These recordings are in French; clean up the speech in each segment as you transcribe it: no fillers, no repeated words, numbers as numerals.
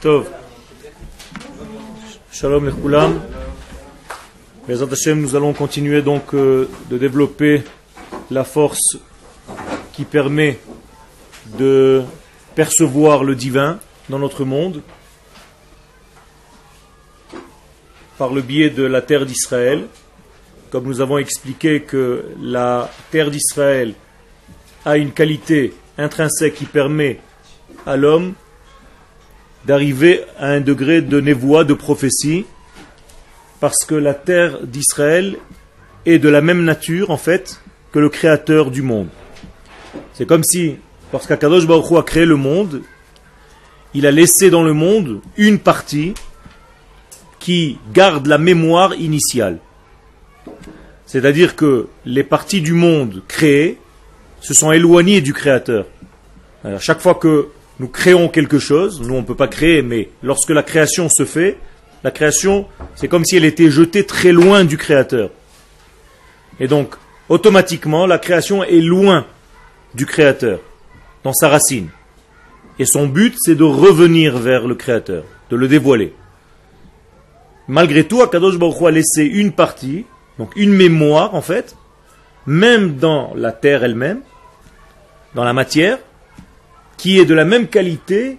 Tov. Shalom Lekulam. Bezrat Hashem, nous allons continuer donc de développer la force qui permet de percevoir le divin dans notre monde par le biais de la terre d'Israël. Comme nous avons expliqué que la terre d'Israël a une qualité intrinsèque qui permet à l'homme d'arriver à un degré de névoie, de prophétie, parce que la terre d'Israël est de la même nature, en fait, que le créateur du monde. C'est comme si, lorsqu'Akadosh Baruch Hu a créé le monde, il a laissé dans le monde une partie qui garde la mémoire initiale. C'est-à-dire que les parties du monde créées se sont éloignées du créateur. Alors, chaque fois que nous créons quelque chose, nous on ne peut pas créer, mais lorsque la création se fait, la création, c'est comme si elle était jetée très loin du créateur. Et donc, automatiquement, la création est loin du créateur, dans sa racine. Et son but, c'est de revenir vers le créateur, de le dévoiler. Malgré tout, Akadosh Baruch Hu a laissé une partie, donc une mémoire en fait, même dans la terre elle-même, dans la matière, qui est de la même qualité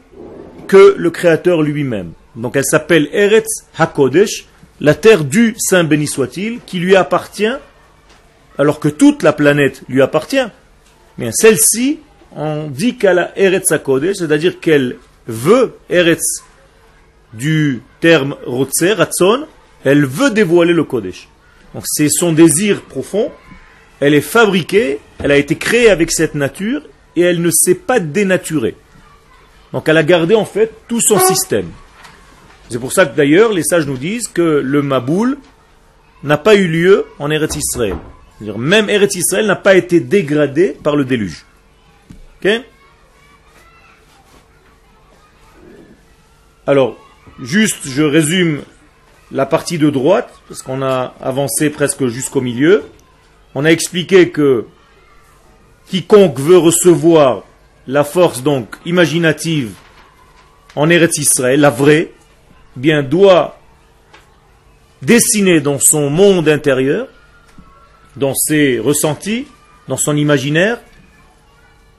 que le créateur lui-même. Donc elle s'appelle Eretz HaKodesh, la terre du Saint béni soit-il, qui lui appartient, alors que toute la planète lui appartient. Mais celle-ci, on dit qu'elle a Eretz HaKodesh, c'est-à-dire qu'elle veut, Eretz du terme Rotze, Ratzon, elle veut dévoiler le Kodesh. Donc c'est son désir profond, elle est fabriquée, elle a été créée avec cette nature, et elle ne s'est pas dénaturée. Donc elle a gardé en fait tout son système. C'est pour ça que d'ailleurs les sages nous disent que le Maboul n'a pas eu lieu en Eretz Israël. C'est-à-dire même Eretz Israël n'a pas été dégradé par le déluge. Ok? Alors, juste je résume la partie de droite, parce qu'on a avancé presque jusqu'au milieu. On a expliqué que quiconque veut recevoir la force donc imaginative en Eretz Israël, la vraie, bien doit dessiner dans son monde intérieur, dans ses ressentis, dans son imaginaire,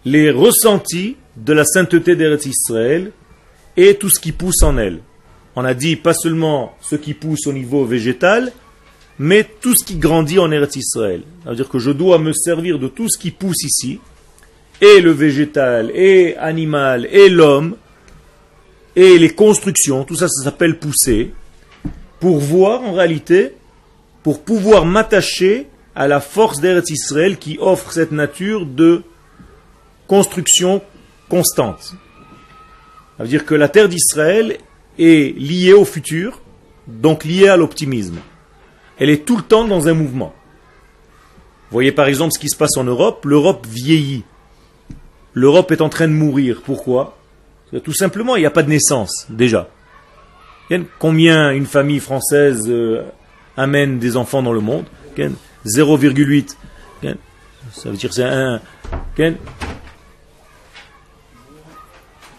les ressentis de la sainteté d'Eretz Israël et tout ce qui pousse en elle. On a dit pas seulement ce qui pousse au niveau végétal, mais tout ce qui grandit en Eretz Israël. C'est-à-dire que je dois me servir de tout ce qui pousse ici, et le végétal, et animal, et l'homme, et les constructions, tout ça, ça s'appelle pousser, pour voir en réalité, pour pouvoir m'attacher à la force d'Eretz Israël qui offre cette nature de construction constante. Ça veut dire que la terre d'Israël est liée au futur, donc liée à l'optimisme. Elle est tout le temps dans un mouvement. Vous voyez par exemple ce qui se passe en Europe. L'Europe vieillit. L'Europe est en train de mourir. Pourquoi? Tout simplement, il n'y a pas de naissance, déjà. Combien une famille française amène des enfants dans le monde? 0,8. Ça veut dire que c'est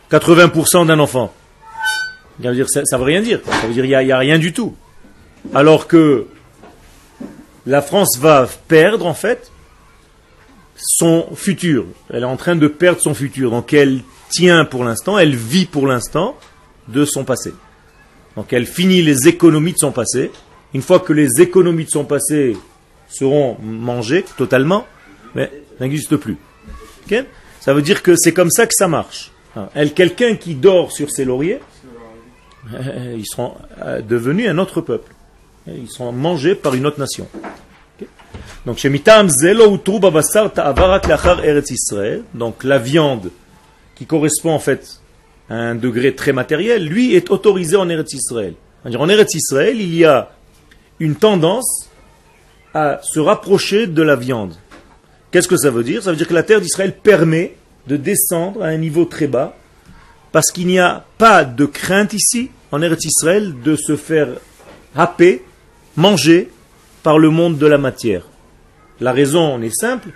80% d'un enfant. Ça veut dire ça ne veut rien dire. Ça veut dire qu'il n'y a rien du tout. Alors que la France va perdre en fait son futur. Elle est en train de perdre son futur. Donc elle tient pour l'instant, elle vit pour l'instant de son passé. Donc elle finit les économies de son passé. Une fois que les économies de son passé seront mangées totalement, mais ça n'existe plus. Okay? Ça veut dire que c'est comme ça que ça marche. Quelqu'un qui dort sur ses lauriers, ils seront devenus un autre peuple. Ils seront mangés par une autre nation. Okay. Donc, donc la viande qui correspond en fait à un degré très matériel, lui est autorisé en Eretz Israël. En Eretz Israël, il y a une tendance à se rapprocher de la viande. Qu'est-ce que ça veut dire? Ça veut dire que la terre d'Israël permet de descendre à un niveau très bas parce qu'il n'y a pas de crainte ici, en Eretz Israël, de se faire happer, manger par le monde de la matière. La raison est simple,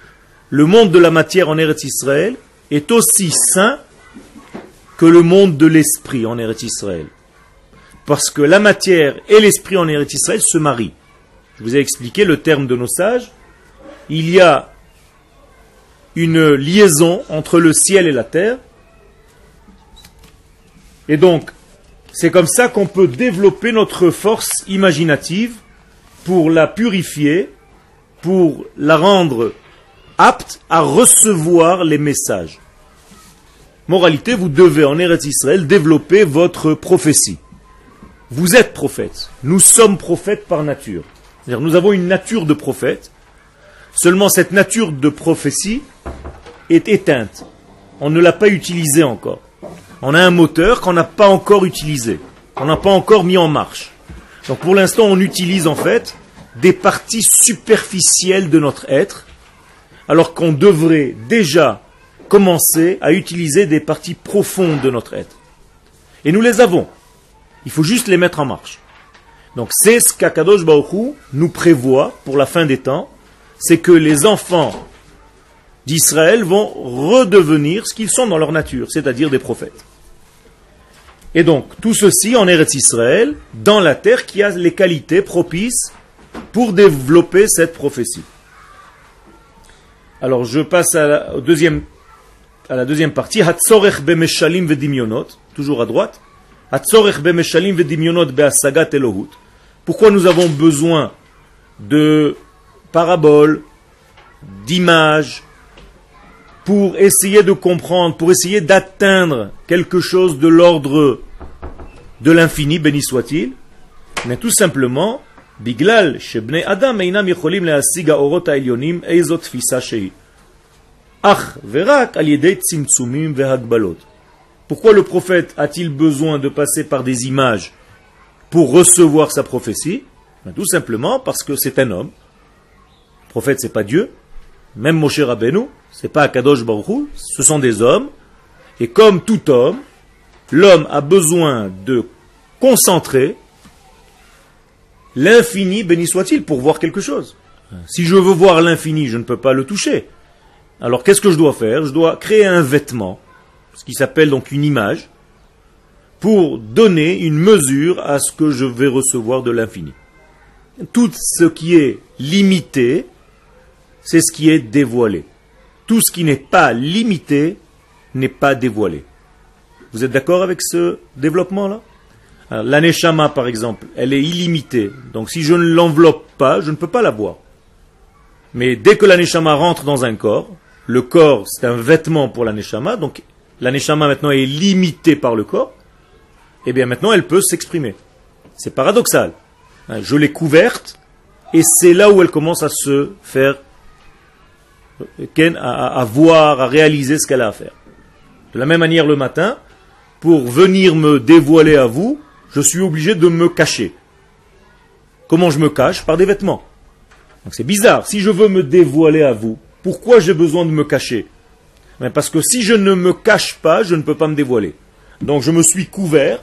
le monde de la matière en Eretz Israël est aussi sain que le monde de l'esprit en Eretz Israël. Parce que la matière et l'esprit en Eretz Israël se marient. Je vous ai expliqué le terme de nos sages. Il y a une liaison entre le ciel et la terre. Et donc, c'est comme ça qu'on peut développer notre force imaginative pour la purifier, pour la rendre apte à recevoir les messages. Moralité, vous devez en Eretz Israël développer votre prophétie. Vous êtes prophète. Nous sommes prophètes par nature. C'est-à-dire, nous avons une nature de prophète. Seulement cette nature de prophétie est éteinte. On ne l'a pas utilisée encore. On a un moteur qu'on n'a pas encore utilisé. On n'a pas encore mis en marche. Donc pour l'instant, on utilise en fait des parties superficielles de notre être, alors qu'on devrait déjà commencer à utiliser des parties profondes de notre être. Et nous les avons. Il faut juste les mettre en marche. Donc c'est ce qu'Akadosh Baruch Hu nous prévoit pour la fin des temps, c'est que les enfants d'Israël vont redevenir ce qu'ils sont dans leur nature, c'est-à-dire des prophètes. Et donc, tout ceci en Eretz Israël, dans la terre qui a les qualités propices pour développer cette prophétie. Alors, je passe à la deuxième partie. Hatzorech b'meshalim v'dimyonot, toujours à droite. Hatzorech b'meshalim v'dimyonot be'asagat Elohut. Pourquoi nous avons besoin de paraboles, d'images, pour essayer de comprendre, pour essayer d'atteindre quelque chose de l'ordre de l'infini, béni soit-il, mais tout simplement, Biglal shebnei Adam einam yecholim leasig haorot ha'elyonim eizot tfisa shei. Ach verak al yedei tzimtzumim vehagbalot. Pourquoi le prophète a-t-il besoin de passer par des images pour recevoir sa prophétie? Tout simplement parce que c'est un homme. Le prophète, c'est pas Dieu. Même Moshe Rabbeinu, c'est pas Akadosh Baruch Hu, ce sont des hommes. Et comme tout homme, l'homme a besoin de concentrer l'infini, béni soit-il, pour voir quelque chose. Si je veux voir l'infini, je ne peux pas le toucher. Alors qu'est-ce que je dois faire? Je dois créer un vêtement, ce qui s'appelle donc une image, pour donner une mesure à ce que je vais recevoir de l'infini. Tout ce qui est limité, c'est ce qui est dévoilé. Tout ce qui n'est pas limité n'est pas dévoilé. Vous êtes d'accord avec ce développement-là? La neshama, par exemple, elle est illimitée. Donc si je ne l'enveloppe pas, je ne peux pas la voir. Mais dès que la neshama rentre dans un corps, le corps, c'est un vêtement pour la neshama, donc la neshama maintenant est limitée par le corps, et bien maintenant elle peut s'exprimer. C'est paradoxal. Je l'ai couverte, et c'est là où elle commence à se faire, à voir, à réaliser ce qu'elle a à faire. De la même manière, le matin, pour venir me dévoiler à vous, je suis obligé de me cacher. Comment je me cache? Par des vêtements. Donc c'est bizarre. Si je veux me dévoiler à vous, pourquoi j'ai besoin de me cacher? Parce que si je ne me cache pas, je ne peux pas me dévoiler. Donc je me suis couvert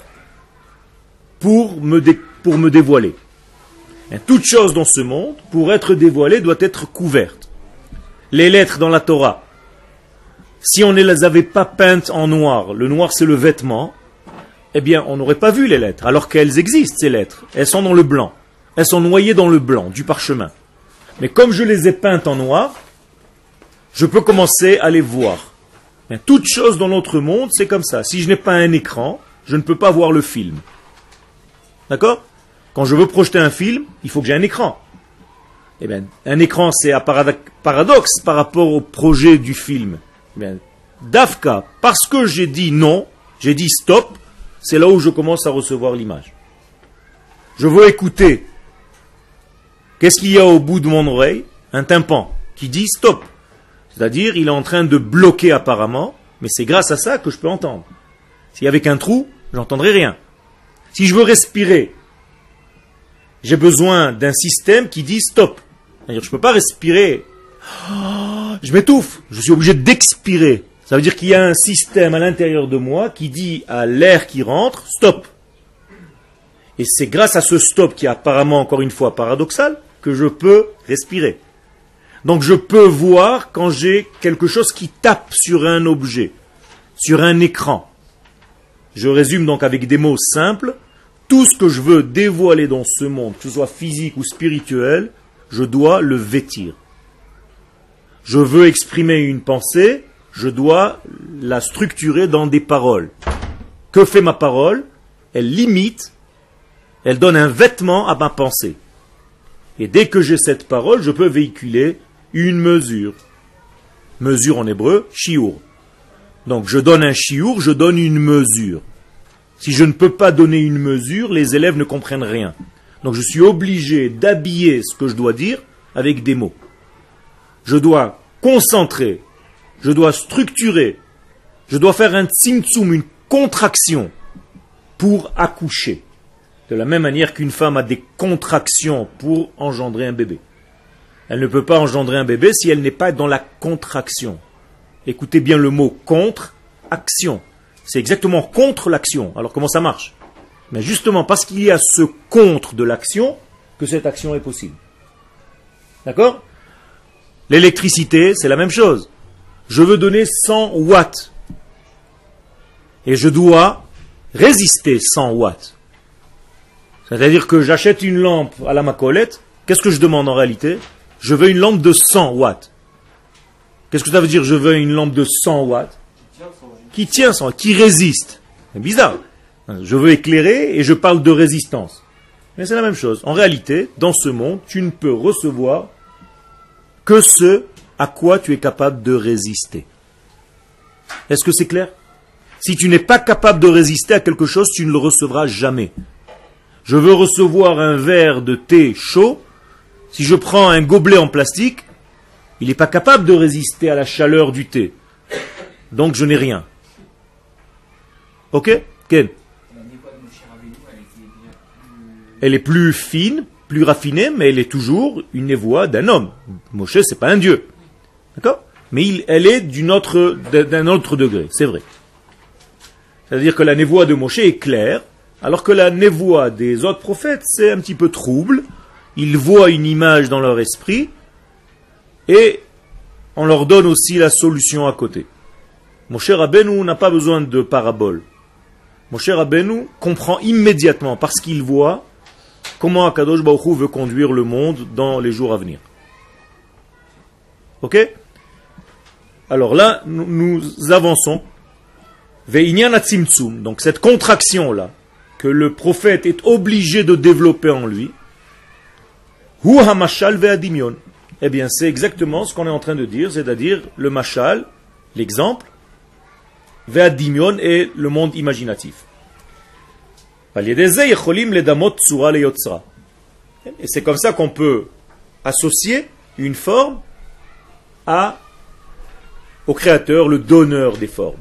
pour me dévoiler. Et toute chose dans ce monde, pour être dévoilée, doit être couverte. Les lettres dans la Torah, si on ne les avait pas peintes en noir, le noir c'est le vêtement, eh bien on n'aurait pas vu les lettres, alors qu'elles existent ces lettres. Elles sont dans le blanc. Elles sont noyées dans le blanc du parchemin. Mais comme je les ai peintes en noir, je peux commencer à les voir. Mais toute chose dans notre monde, c'est comme ça. Si je n'ai pas un écran, je ne peux pas voir le film. D'accord? Quand je veux projeter un film, il faut que j'ai un écran. Eh bien, un écran, c'est un paradoxe par rapport au projet du film. Eh bien, Dafka, parce que j'ai dit non, j'ai dit stop, c'est là où je commence à recevoir l'image. Je veux écouter. Qu'est-ce qu'il y a au bout de mon oreille? Un tympan qui dit stop. C'est-à-dire, il est en train de bloquer apparemment, mais c'est grâce à ça que je peux entendre. Si avec un trou, j'entendrai rien. Si je veux respirer, j'ai besoin d'un système qui dit stop. C'est-à-dire, je ne peux pas respirer. Je m'étouffe. Je suis obligé d'expirer. Ça veut dire qu'il y a un système à l'intérieur de moi qui dit à l'air qui rentre, stop. Et c'est grâce à ce stop qui est apparemment, encore une fois, paradoxal, que je peux respirer. Donc je peux voir quand j'ai quelque chose qui tape sur un objet, sur un écran. Je résume donc avec des mots simples. Tout ce que je veux dévoiler dans ce monde, que ce soit physique ou spirituel, je dois le vêtir. Je veux exprimer une pensée, je dois la structurer dans des paroles. Que fait ma parole? Elle limite, elle donne un vêtement à ma pensée. Et dès que j'ai cette parole, je peux véhiculer une mesure. Mesure en hébreu, shiur. Donc je donne un shiur, je donne une mesure. Si je ne peux pas donner une mesure, les élèves ne comprennent rien. Donc je suis obligé d'habiller ce que je dois dire avec des mots. Je dois concentrer, je dois structurer, je dois faire un tzimtzum, une contraction pour accoucher. De la même manière qu'une femme a des contractions pour engendrer un bébé. Elle ne peut pas engendrer un bébé si elle n'est pas dans la contraction. Écoutez bien le mot contre-action. C'est exactement contre l'action. Alors comment ça marche? Mais justement parce qu'il y a ce contre de l'action que cette action est possible. D'accord? L'électricité, c'est la même chose. Je veux donner 100 watts. Et je dois résister 100 watts. C'est-à-dire que j'achète une lampe à la macolette. Qu'est-ce que je demande en réalité? Je veux une lampe de 100 watts. Qu'est-ce que ça veut dire je veux une lampe de 100 watts? Qui tient 100, qui résiste. C'est bizarre. Je veux éclairer et je parle de résistance. Mais c'est la même chose. En réalité, dans ce monde, tu ne peux recevoir que ce à quoi tu es capable de résister. Est-ce que c'est clair? Si tu n'es pas capable de résister à quelque chose, tu ne le recevras jamais. Je veux recevoir un verre de thé chaud. Si je prends un gobelet en plastique, il n'est pas capable de résister à la chaleur du thé. Donc je n'ai rien. Ok? Ken? Elle est plus fine, plus raffinée, mais elle est toujours une névoie d'un homme. Moshe, c'est pas un dieu. D'accord? Mais elle est d'un autre degré, c'est vrai. C'est-à-dire que la névoie de Moshe est claire, alors que la névoie des autres prophètes, c'est un petit peu trouble. Ils voient une image dans leur esprit, et on leur donne aussi la solution à côté. Moshe Rabbeinu n'a pas besoin de parabole. Moshe Rabbeinu comprend immédiatement, parce qu'il voit comment Akadosh Baruch Hu veut conduire le monde dans les jours à venir. Ok? Alors là, nous avançons. Ve'inyan hatzimtzum, donc cette contraction-là, que le prophète est obligé de développer en lui, hu hamashal ve'adimion. Eh bien, c'est exactement ce qu'on est en train de dire, c'est-à-dire le mashal, l'exemple, ve'adimion est le monde imaginatif. Et c'est comme ça qu'on peut associer une forme au créateur, le donneur des formes.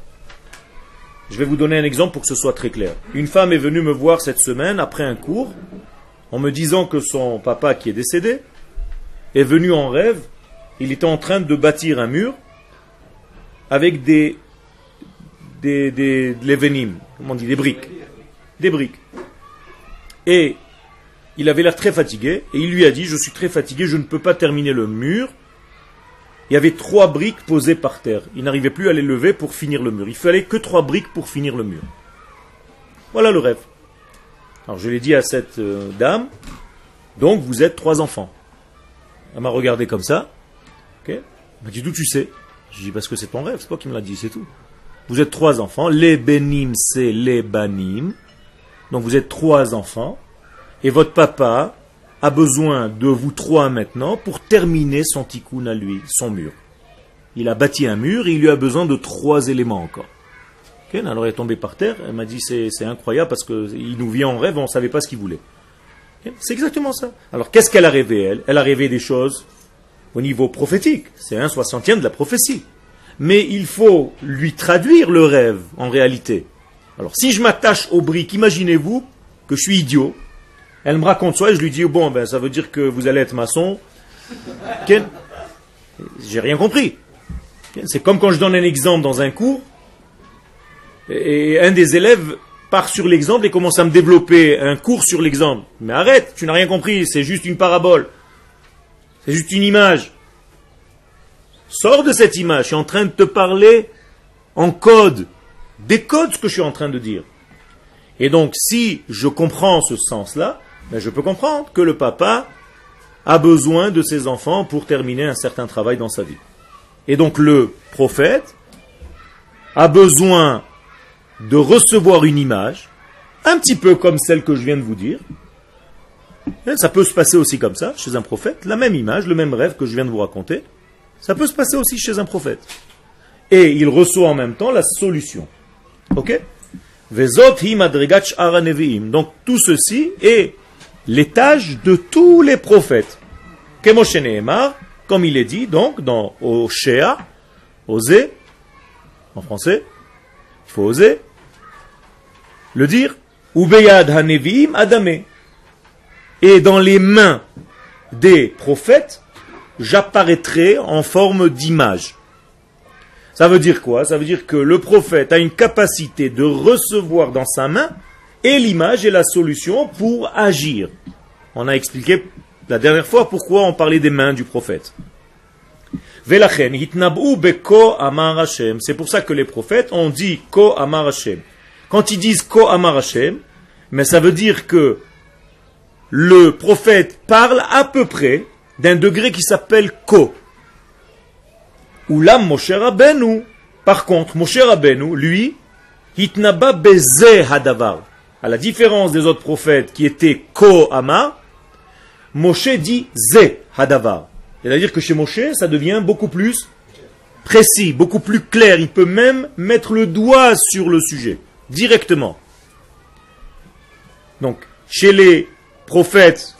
Je vais vous donner un exemple pour que ce soit très clair. Une femme est venue me voir cette semaine après un cours en me disant que son papa qui est décédé est venu en rêve. Il était en train de bâtir un mur avec des levenim, comment on dit, des briques. Des briques. Et il avait l'air très fatigué et il lui a dit, je suis très fatigué, je ne peux pas terminer le mur. Il y avait 3 briques posées par terre. Il n'arrivait plus à les lever pour finir le mur. Il fallait que 3 briques pour finir le mur. Voilà le rêve. Alors je l'ai dit à cette dame, donc vous êtes 3 enfants. Elle m'a regardé comme ça. Okay. Elle m'a dit, d'où tu sais? Je dis, parce que c'est ton rêve, c'est toi qui me l'as dit, c'est tout. Vous êtes 3 enfants. Les bénim, c'est les banim. Donc vous êtes 3 enfants. Et votre papa a besoin de vous 3 maintenant pour terminer son tikkun à lui, son mur. Il a bâti un mur et il lui a besoin de 3 éléments encore. Okay, alors elle est tombée par terre, elle m'a dit c'est incroyable parce qu'il nous vient en rêve, on ne savait pas ce qu'il voulait. Okay, c'est exactement ça. Alors qu'est-ce qu'elle a rêvé elle? Elle a rêvé des choses au niveau prophétique, c'est 1/60 de la prophétie. Mais il faut lui traduire le rêve en réalité. Alors si je m'attache aux briques, imaginez-vous que je suis idiot. Elle me raconte ça et je lui dis, bon, ben, ça veut dire que vous allez être maçon. Okay. J'ai rien compris. Okay. C'est comme quand je donne un exemple dans un cours et un des élèves part sur l'exemple et commence à me développer un cours sur l'exemple. Mais arrête, tu n'as rien compris, c'est juste une parabole. C'est juste une image. Sors de cette image, je suis en train de te parler en code. Décode ce que je suis en train de dire. Et donc, si je comprends ce sens-là, ben je peux comprendre que le papa a besoin de ses enfants pour terminer un certain travail dans sa vie. Et donc, le prophète a besoin de recevoir une image, un petit peu comme celle que je viens de vous dire. Et ça peut se passer aussi comme ça, chez un prophète, la même image, le même rêve que je viens de vous raconter. Ça peut se passer aussi chez un prophète. Et il reçoit en même temps la solution. Ok? Donc tout ceci est l'étage de tous les prophètes. Comme il est dit donc dans Oshéa, oser, en français, il faut oser le dire, Ubeyad haneviim adame. Et dans les mains des prophètes, j'apparaîtrai en forme d'image. Ça veut dire quoi? Ça veut dire que le prophète a une capacité de recevoir dans sa main et l'image et la solution pour agir. On a expliqué la dernière fois pourquoi on parlait des mains du prophète. C'est pour ça que les prophètes ont dit Ko Amar Hashem. Quand ils disent Ko Amar Hashem, mais ça veut dire que le prophète parle à peu près d'un degré qui s'appelle Ko. Oulam Moshe Rabbeinu. Par contre, Moshe Rabbeinu, lui, Hitnaba Beze Hadavar. À la différence des autres prophètes qui étaient Ko Amar, Moshe dit Ze Hadavar. C'est-à-dire que chez Moshe, ça devient beaucoup plus précis, beaucoup plus clair. Il peut même mettre le doigt sur le sujet, directement. Donc, chez les prophètes,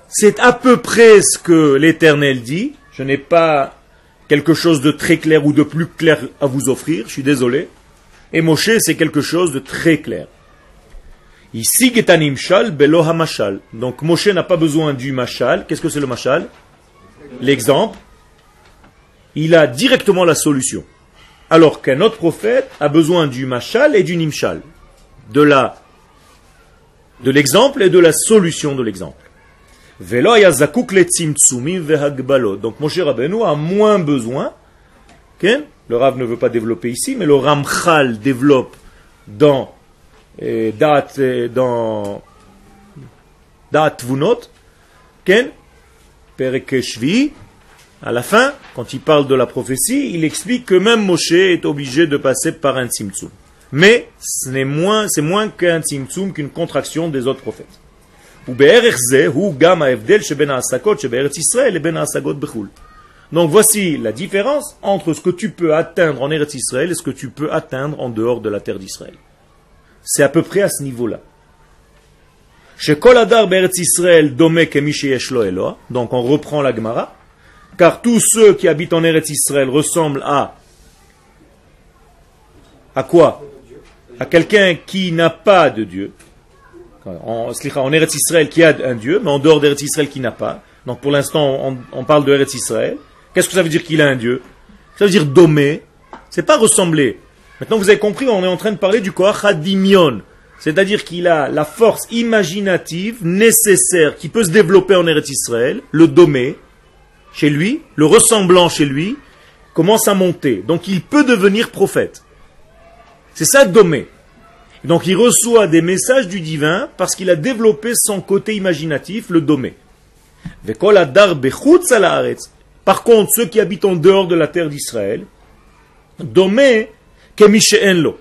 c'est à peu près ce que l'Éternel dit. Je n'ai pas quelque chose de très clair ou de plus clair à vous offrir, je suis désolé. Et Moshe, c'est quelque chose de très clair. Ici, Getanimshal belo hamashal. Donc Moshe n'a pas besoin du mashal. Qu'est-ce que c'est le mashal? L'exemple. Il a directement la solution. Alors qu'un autre prophète a besoin du mashal et du nimshal. De l'exemple et de la solution de l'exemple. Donc Moshe Rabbeinu a moins besoin. Okay? Le Rav ne veut pas développer ici, mais le Ramchal développe dans Da'at Tvunot, Perek Shvi, à la fin, quand il parle de la prophétie, il explique que même Moshe est obligé de passer par un tzimtzum. Mais c'est moins qu'un tzimtzum, qu'une contraction des autres prophètes. Donc voici la différence entre ce que tu peux atteindre en Eretz Israël et ce que tu peux atteindre en dehors de la terre d'Israël. C'est à peu près à ce niveau-là. Donc on reprend la Gemara, car tous ceux qui habitent en Eretz Israël ressemblent à quoi? À quelqu'un qui n'a pas de Dieu. En Eretz Israël qui a un Dieu, mais en dehors d'Eretz Israël qui n'a pas. Donc pour l'instant on parle de Eretz Israël. Qu'est-ce que ça veut dire qu'il a un Dieu? Ça veut dire domé. C'est pas ressembler. Maintenant vous avez compris, on est en train de parler du koach hadimion. C'est-à-dire qu'il a la force imaginative nécessaire qui peut se développer en Eretz Israël, le domé chez lui, le ressemblant chez lui, commence à monter. Donc il peut devenir prophète. C'est ça domé. Donc il reçoit des messages du divin parce qu'il a développé son côté imaginatif, le domé. Par contre, ceux qui habitent en dehors de la terre d'Israël, domé kemishe'enlo,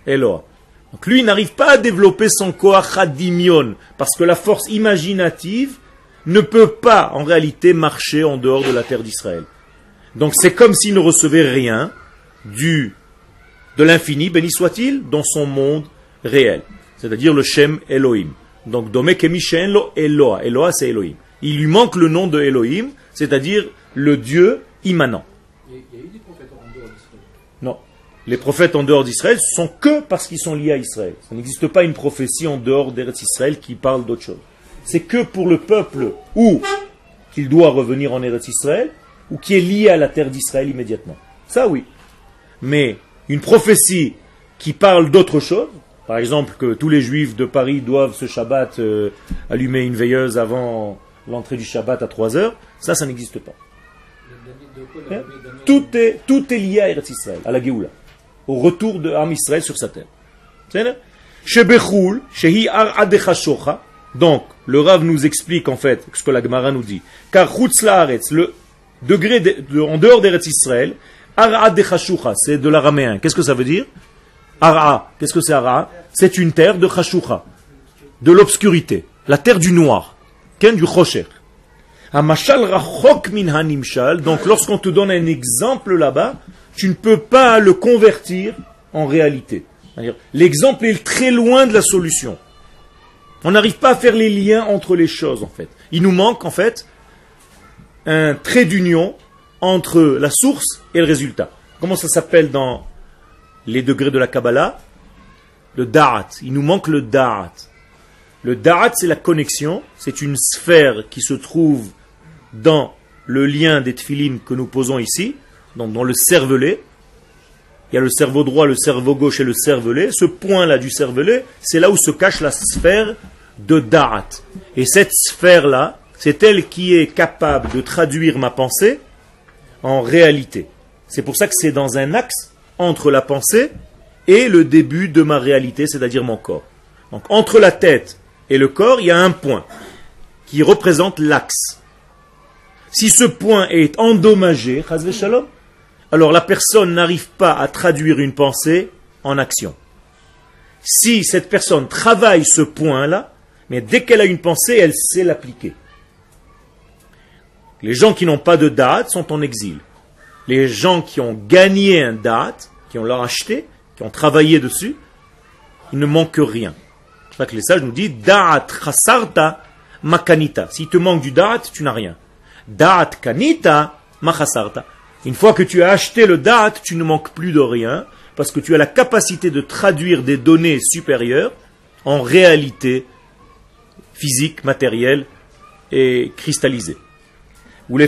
Eloa. Donc lui n'arrive pas à développer son koach hadimion parce que la force imaginative ne peut pas en réalité marcher en dehors de la terre d'Israël. Donc c'est comme s'il ne recevait rien de l'infini, béni soit-il, dans son monde réel. C'est-à-dire le Shem Elohim. Donc, Domé Kemi She'enlo Eloa. Eloa, c'est Elohim. Il lui manque le nom de Elohim, c'est-à-dire le Dieu immanent. Il y a eu des prophètes en dehors d'Israël? Non. Les prophètes en dehors d'Israël sont que parce qu'ils sont liés à Israël. Ça n'existe pas une prophétie en dehors d'Eretz Israël qui parle d'autre chose. C'est que pour le peuple ou qu'il doit revenir en Eretz Israël ou qui est lié à la terre d'Israël immédiatement. Ça, oui. Mais une prophétie qui parle d'autre chose, par exemple que tous les juifs de Paris doivent ce Shabbat allumer une veilleuse avant l'entrée du Shabbat à 3 heures, ça n'existe pas. Tout est lié à Eretz Israël, à la Géoula, au retour de Am Israël sur sa terre. Shebechul, shehi ar'a dechashocha. Donc, le Rav nous explique en fait ce que la Gemara nous dit. Car chutz laaretz, le degré en dehors d'Eretz Israël, ar'a dechashucha, c'est de l'araméen. Qu'est-ce que ça veut dire? Ar'a, qu'est-ce que c'est Ar'a? C'est une terre de chashucha, de l'obscurité, la terre du noir, ken du chosher. Hamashal rachok min hanimshal, donc lorsqu'on te donne un exemple là-bas, tu ne peux pas le convertir en réalité. C'est-à-dire, l'exemple est très loin de la solution. On n'arrive pas à faire les liens entre les choses en fait. Il nous manque en fait un trait d'union entre la source et le résultat. Comment ça s'appelle dans les degrés de la Kabbalah? Le da'at. Il nous manque le da'at. Le da'at, c'est la connexion. C'est une sphère qui se trouve dans le lien des tefilines que nous posons ici, donc dans le cervelet. Il y a le cerveau droit, le cerveau gauche et le cervelet. Ce point-là du cervelet, c'est là où se cache la sphère de da'at. Et cette sphère-là, c'est elle qui est capable de traduire ma pensée en réalité. C'est pour ça que c'est dans un axe entre la pensée et le début de ma réalité, c'est-à-dire mon corps. Donc entre la tête et le corps, il y a un point qui représente l'axe. Si ce point est endommagé, chas v'shalom, alors la personne n'arrive pas à traduire une pensée en action. Si cette personne travaille ce point-là, mais dès qu'elle a une pensée, elle sait l'appliquer. Les gens qui n'ont pas de date sont en exil. Les gens qui ont gagné un date, qui ont leur acheté, qui ont travaillé dessus, il ne manque rien. C'est pour ça que les sages nous disent da'at chasarta makanita. S'il te manque du date, tu n'as rien. Da'at kanita machasarta. Une fois que tu as acheté le date, tu ne manques plus de rien, parce que tu as la capacité de traduire des données supérieures en réalité physique, matérielle et cristallisée. Donc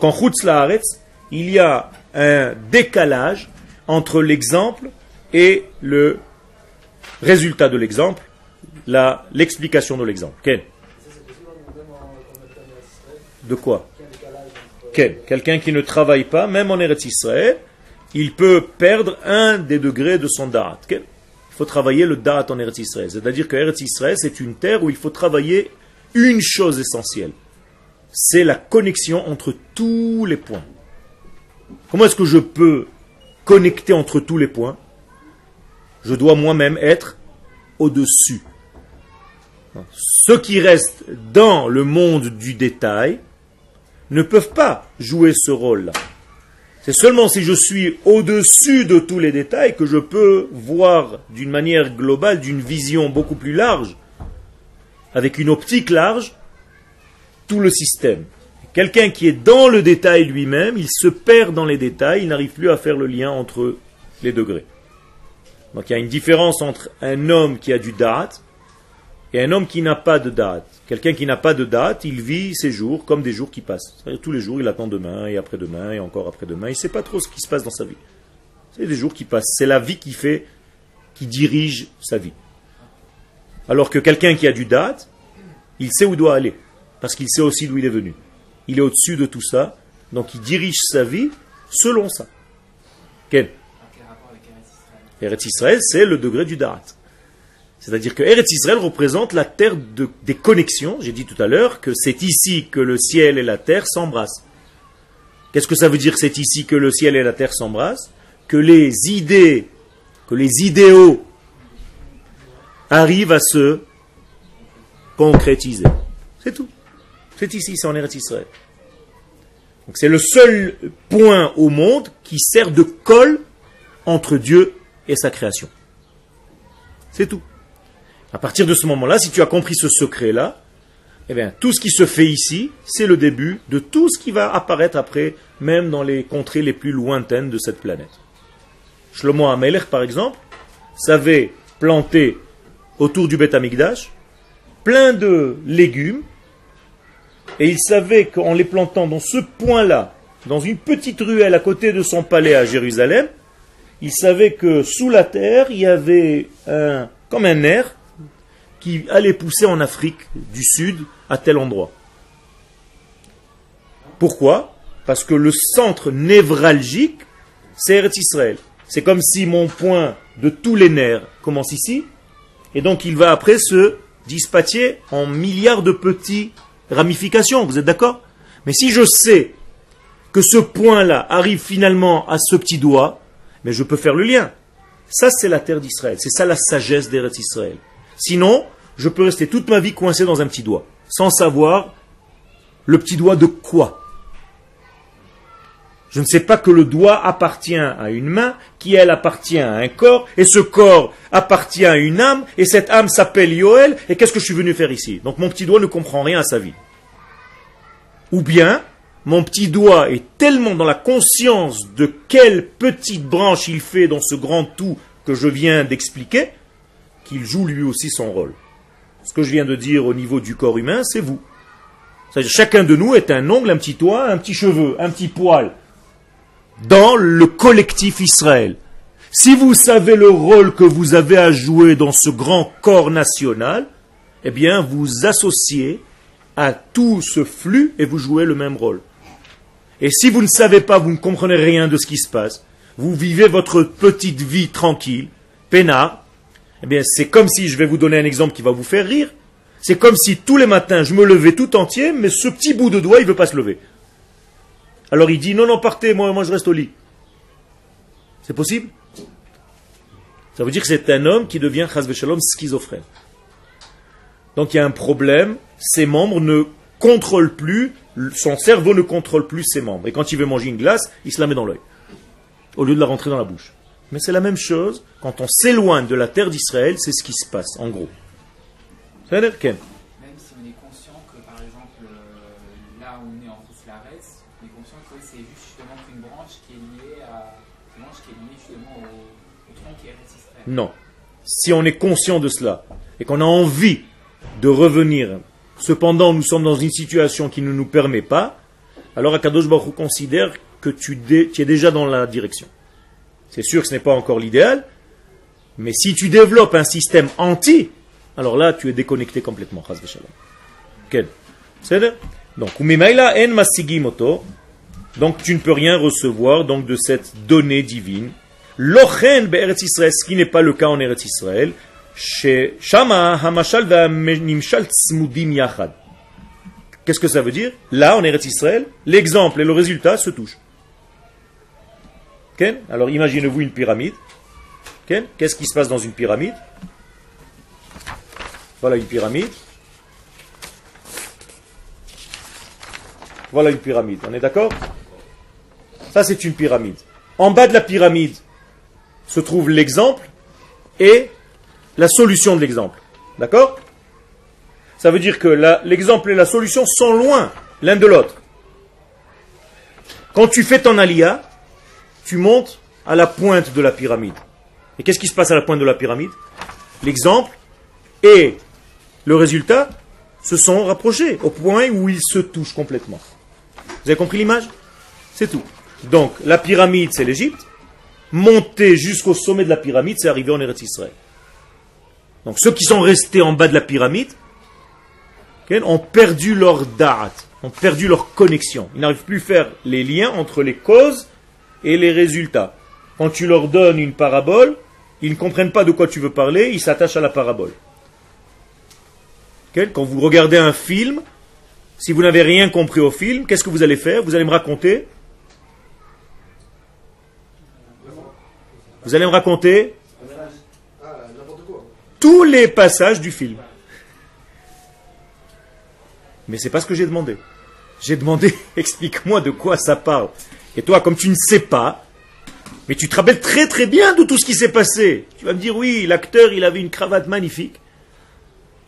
en Chutz Laaretz, il y a un décalage entre l'exemple et le résultat de l'exemple, l'explication de l'exemple. Ken? De quoi? Ken? Quelqu'un qui ne travaille pas, même en Eretz Israël, il peut perdre un des degrés de son da'at. Ken? Il faut travailler le da'at en Eretz Israël. C'est-à-dire que Eretz Israël, c'est une terre où il faut travailler une chose essentielle. C'est la connexion entre tous les points. Comment est-ce que je peux connecter entre tous les points? Je dois moi-même être au-dessus. Ceux qui restent dans le monde du détail ne peuvent pas jouer ce rôle-là. C'est seulement si je suis au-dessus de tous les détails que je peux voir d'une manière globale, d'une vision beaucoup plus large, avec une optique large, tout le système. Quelqu'un qui est dans le détail lui-même, il se perd dans les détails, il n'arrive plus à faire le lien entre les degrés. Donc il y a une différence entre un homme qui a du da'at et un homme qui n'a pas de da'at. Quelqu'un qui n'a pas de da'at, il vit ses jours comme des jours qui passent. C'est-à-dire, tous les jours, il attend demain et après-demain et encore après-demain. Il ne sait pas trop ce qui se passe dans sa vie. C'est des jours qui passent. C'est la vie qui dirige sa vie. Alors que quelqu'un qui a du da'at, il sait où il doit aller. Parce qu'il sait aussi d'où il est venu. Il est au-dessus de tout ça. Donc il dirige sa vie selon ça. Quel rapport avec Eretz Israël, c'est le degré du da'at. C'est-à-dire que Eretz Israël représente la terre des connexions. J'ai dit tout à l'heure que c'est ici que le ciel et la terre s'embrassent. Qu'est-ce que ça veut dire que c'est ici que le ciel et la terre s'embrassent? Que les idées, que les idéaux arrivent à se concrétiser. C'est tout. C'est ici, c'est en Eretz Israël. Donc c'est le seul point au monde qui sert de colle entre Dieu et sa création. C'est tout. À partir de ce moment-là, si tu as compris ce secret-là, eh bien, tout ce qui se fait ici, c'est le début de tout ce qui va apparaître après, même dans les contrées les plus lointaines de cette planète. Shlomo HaMelech, par exemple, savait planter autour du Beth Amikdash plein de légumes, et il savait qu'en les plantant dans ce point-là, dans une petite ruelle à côté de son palais à Jérusalem, il savait que sous la terre, il y avait comme un nerf qui allait pousser en Afrique du Sud à tel endroit. Pourquoi? Parce que le centre névralgique, c'est Eretz Israël. C'est comme si mon point de tous les nerfs commence ici, et donc il va après se dispatcher en milliards de petites ramifications, vous êtes d'accord? Mais si je sais que ce point-là arrive finalement à ce petit doigt, mais je peux faire le lien. Ça, c'est la terre d'Israël. C'est ça la sagesse d'Eretz Israël. Sinon, je peux rester toute ma vie coincé dans un petit doigt, sans savoir le petit doigt de quoi. Je ne sais pas que le doigt appartient à une main, qui elle appartient à un corps, et ce corps appartient à une âme, et cette âme s'appelle Yoël, et qu'est-ce que je suis venu faire ici? Donc mon petit doigt ne comprend rien à sa vie. Ou bien, mon petit doigt est tellement dans la conscience de quelle petite branche il fait dans ce grand tout que je viens d'expliquer, qu'il joue lui aussi son rôle. Ce que je viens de dire au niveau du corps humain, c'est vous. C'est-à-dire, chacun de nous est un ongle, un petit doigt, un petit cheveu, un petit poil, dans le collectif Israël. Si vous savez le rôle que vous avez à jouer dans ce grand corps national, eh bien, vous associez à tout ce flux et vous jouez le même rôle. Et si vous ne savez pas, vous ne comprenez rien de ce qui se passe, vous vivez votre petite vie tranquille, peinard, eh bien, c'est comme si, je vais vous donner un exemple qui va vous faire rire, c'est comme si tous les matins, je me levais tout entier, mais ce petit bout de doigt, il ne veut pas se lever. Alors il dit, non, partez, moi je reste au lit. C'est possible? Ça veut dire que c'est un homme qui devient, chas v'shalom, schizophrène. Donc il y a un problème, ses membres ne contrôlent plus, son cerveau ne contrôle plus ses membres. Et quand il veut manger une glace, il se la met dans l'œil, au lieu de la rentrer dans la bouche. Mais c'est la même chose, quand on s'éloigne de la terre d'Israël, c'est ce qui se passe, en gros. C'est-à-dire, Ken? Même si on est conscient que, par exemple, là où on est en Rousselarès, on est conscient que c'est justement qu'une branche qui est liée justement au tronc qui est Eretz Israël. Non. Si on est conscient de cela, et qu'on a envie de revenir, cependant nous sommes dans une situation qui ne nous permet pas, alors Akadosh Baruch Hu considère que tu es déjà dans la direction. C'est sûr que ce n'est pas encore l'idéal, mais si tu développes un système anti, alors là tu es déconnecté complètement. Okay. Donc, donc tu ne peux rien recevoir donc, de cette donnée divine. Lochen be'eretz Israël, ce qui n'est pas le cas en Eretz Israël. Qu'est-ce que ça veut dire? Là, en Eretz Israël, l'exemple et le résultat se touchent. Okay? Alors imaginez-vous une pyramide. Okay? Qu'est-ce qui se passe dans une pyramide? Voilà une pyramide. Voilà une pyramide. On est d'accord? Ça, c'est une pyramide. En bas de la pyramide se trouve l'exemple et la solution de l'exemple. D'accord? Ça veut dire que l'exemple et la solution sont loin l'un de l'autre. Quand tu fais ton aliyah, tu montes à la pointe de la pyramide. Et qu'est-ce qui se passe à la pointe de la pyramide? L'exemple et le résultat se sont rapprochés au point où ils se touchent complètement. Vous avez compris l'image? C'est tout. Donc, la pyramide, c'est l'Égypte. Monter jusqu'au sommet de la pyramide, c'est arriver en Eretz Israël. Donc, ceux qui sont restés en bas de la pyramide ont perdu leur da'at, ont perdu leur connexion. Ils n'arrivent plus à faire les liens entre les causes et les résultats. Quand tu leur donnes une parabole, ils ne comprennent pas de quoi tu veux parler, ils s'attachent à la parabole. Quand vous regardez un film, si vous n'avez rien compris au film, qu'est-ce que vous allez faire? Vous allez me raconter. Vous allez me raconter tous les passages du film. Mais c'est pas ce que j'ai demandé. J'ai demandé, explique-moi de quoi ça parle. Et toi, comme tu ne sais pas, mais tu te rappelles très très bien de tout ce qui s'est passé. Tu vas me dire, oui, l'acteur, il avait une cravate magnifique.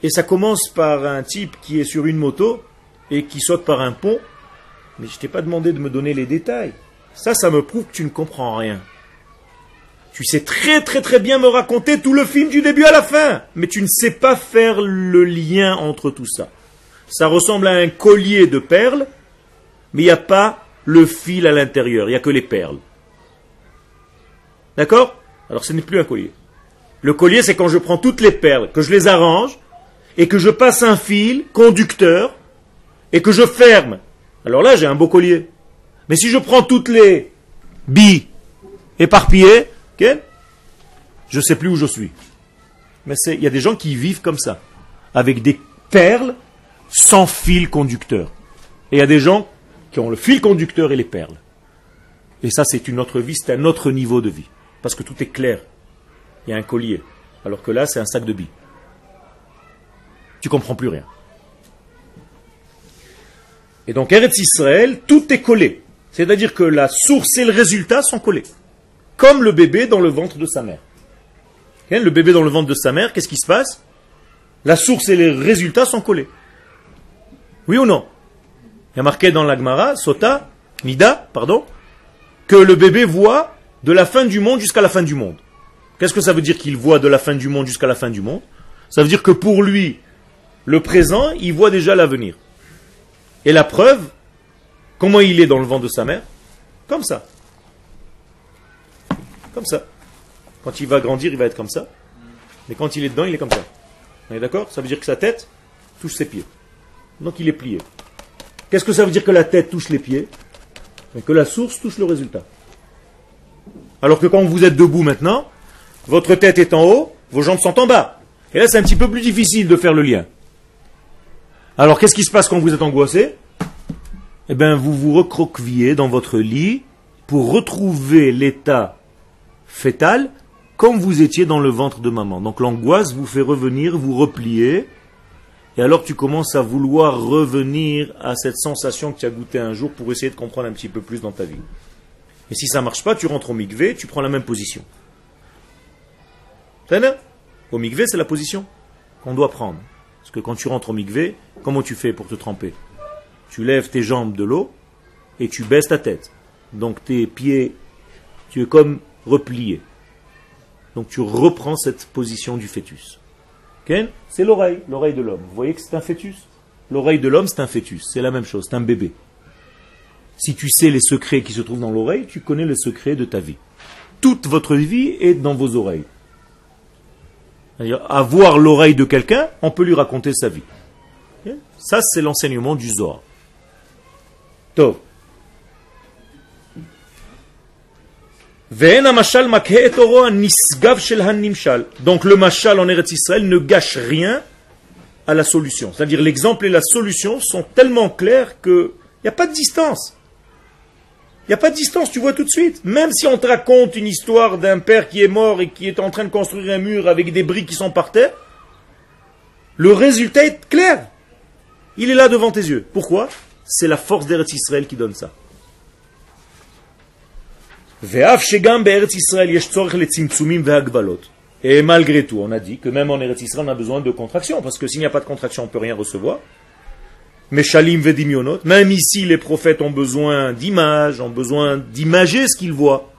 Et ça commence par un type qui est sur une moto et qui saute par un pont. Mais je t'ai pas demandé de me donner les détails. Ça me prouve que tu ne comprends rien. Tu sais très très très bien me raconter tout le film du début à la fin. Mais tu ne sais pas faire le lien entre tout ça. Ça ressemble à un collier de perles, mais il n'y a pas le fil à l'intérieur, il n'y a que les perles. D'accord? Alors ce n'est plus un collier. Le collier, c'est quand je prends toutes les perles, que je les arrange, et que je passe un fil conducteur, et que je ferme. Alors là, j'ai un beau collier. Mais si je prends toutes les billes, éparpillé, okay? Je ne sais plus où je suis. Mais il y a des gens qui vivent comme ça, avec des perles sans fil conducteur. Et il y a des gens qui ont le fil conducteur et les perles. Et ça, c'est une autre vie, c'est un autre niveau de vie. Parce que tout est clair. Il y a un collier. Alors que là, c'est un sac de billes. Tu comprends plus rien. Et donc, Eretz Israël, tout est collé. C'est-à-dire que la source et le résultat sont collés. Comme le bébé dans le ventre de sa mère. Le bébé dans le ventre de sa mère, qu'est-ce qui se passe? La source et les résultats sont collés. Oui ou non? Il y a marqué dans la Gemara, Sota, Mida, pardon, que le bébé voit de la fin du monde jusqu'à la fin du monde. Qu'est-ce que ça veut dire qu'il voit de la fin du monde jusqu'à la fin du monde? Ça veut dire que pour lui, le présent, il voit déjà l'avenir. Et la preuve, comment il est dans le ventre de sa mère? Comme ça. Comme ça. Quand il va grandir, il va être comme ça. Mais quand il est dedans, il est comme ça. On est d'accord? Ça veut dire que sa tête touche ses pieds. Donc il est plié. Qu'est-ce que ça veut dire que la tête touche les pieds? Mais que la source touche le résultat. Alors que quand vous êtes debout maintenant, votre tête est en haut, vos jambes sont en bas. Et là, c'est un petit peu plus difficile de faire le lien. Alors, qu'est-ce qui se passe quand vous êtes angoissé? Eh bien, vous vous recroquevillez dans votre lit pour retrouver l'état fœtal comme vous étiez dans le ventre de maman. Donc, l'angoisse vous fait revenir, vous replier. Et alors, tu commences à vouloir revenir à cette sensation que tu as goûté un jour pour essayer de comprendre un petit peu plus dans ta vie. Et si ça ne marche pas, tu rentres au mikvé, tu prends la même position. Au mikvé, c'est la position qu'on doit prendre. Parce que quand tu rentres au mikvé, comment tu fais pour te tremper? Tu lèves tes jambes de l'eau et tu baisses ta tête. Donc tes pieds, tu es comme replié. Donc tu reprends cette position du fœtus. Okay? C'est l'oreille de l'homme. Vous voyez que c'est un fœtus? L'oreille de l'homme, c'est un fœtus. C'est la même chose, c'est un bébé. Si tu sais les secrets qui se trouvent dans l'oreille, tu connais les secrets de ta vie. Toute votre vie est dans vos oreilles. C'est-à-dire, avoir l'oreille de quelqu'un, on peut lui raconter sa vie. Okay? Ça, c'est l'enseignement du Zohar. Tov. Donc le mashal en Eretz Israël ne gâche rien à la solution. C'est-à-dire l'exemple et la solution sont tellement clairs qu'il n'y a pas de distance. Il n'y a pas de distance, tu vois tout de suite. Même si on te raconte une histoire d'un père qui est mort et qui est en train de construire un mur avec des briques qui sont par terre, le résultat est clair. Il est là devant tes yeux. Pourquoi? C'est la force d'Eretz Israël qui donne ça. Et malgré tout, on a dit que même en Eretz Israël, on a besoin de contraction, parce que s'il n'y a pas de contraction, on ne peut rien recevoir. Mais shalim vedimionot, même ici, les prophètes ont besoin d'images, ont besoin d'imager ce qu'ils voient.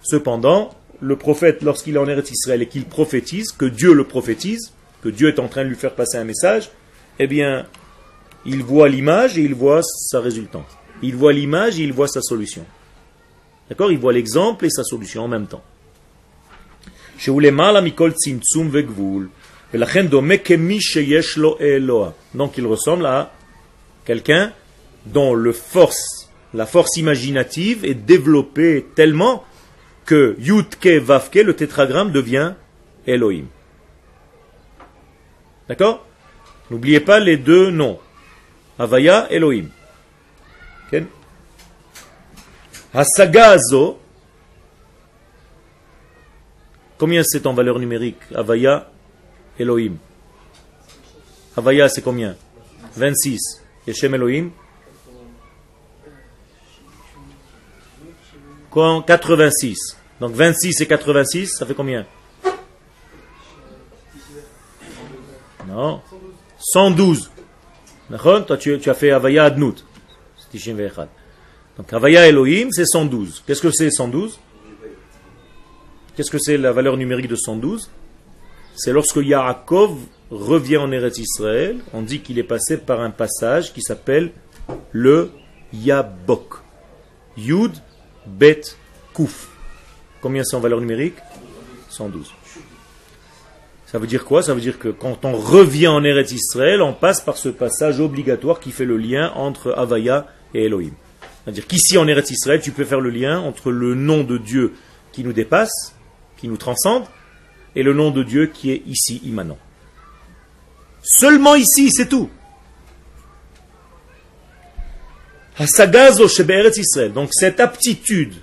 Cependant, le prophète, lorsqu'il est en Eretz Israël et qu'il prophétise, que Dieu le prophétise, que Dieu est en train de lui faire passer un message, eh bien, il voit l'image et il voit sa résultante. Il voit l'image et il voit sa solution. D'accord? Il voit l'exemple et sa solution en même temps. Donc il ressemble à quelqu'un dont la force imaginative est développée tellement que Yud-Ke Vav-Ke, le tétragramme, devient Elohim. D'accord? N'oubliez pas les deux noms. Havaya, Elohim. Okay? Hasagazo. Combien c'est en valeur numérique? Havaya, Elohim. Havaya, c'est combien? 26. Et Shem Elohim? 86. Donc 26 et 86, ça fait combien? Non. 112. Toi, tu as fait Havaya Adnout. Donc Havaya Elohim, c'est 112. Qu'est-ce que c'est 112? Qu'est-ce que c'est la valeur numérique de 112? C'est lorsque Yaakov revient en Eretz Israël, on dit qu'il est passé par un passage qui s'appelle le Yabok. Yud, Bet, Kouf. Combien c'est en valeur numérique? 112. Ça veut dire quoi? Ça veut dire que quand on revient en Eretz Israël, on passe par ce passage obligatoire qui fait le lien entre Havaya et Elohim. C'est-à-dire qu'ici en Eretz Israël, tu peux faire le lien entre le nom de Dieu qui nous dépasse, qui nous transcende, et le nom de Dieu qui est ici, immanent. Seulement ici, c'est tout. Hasagazo shebe Eretz Israël. Donc cette aptitude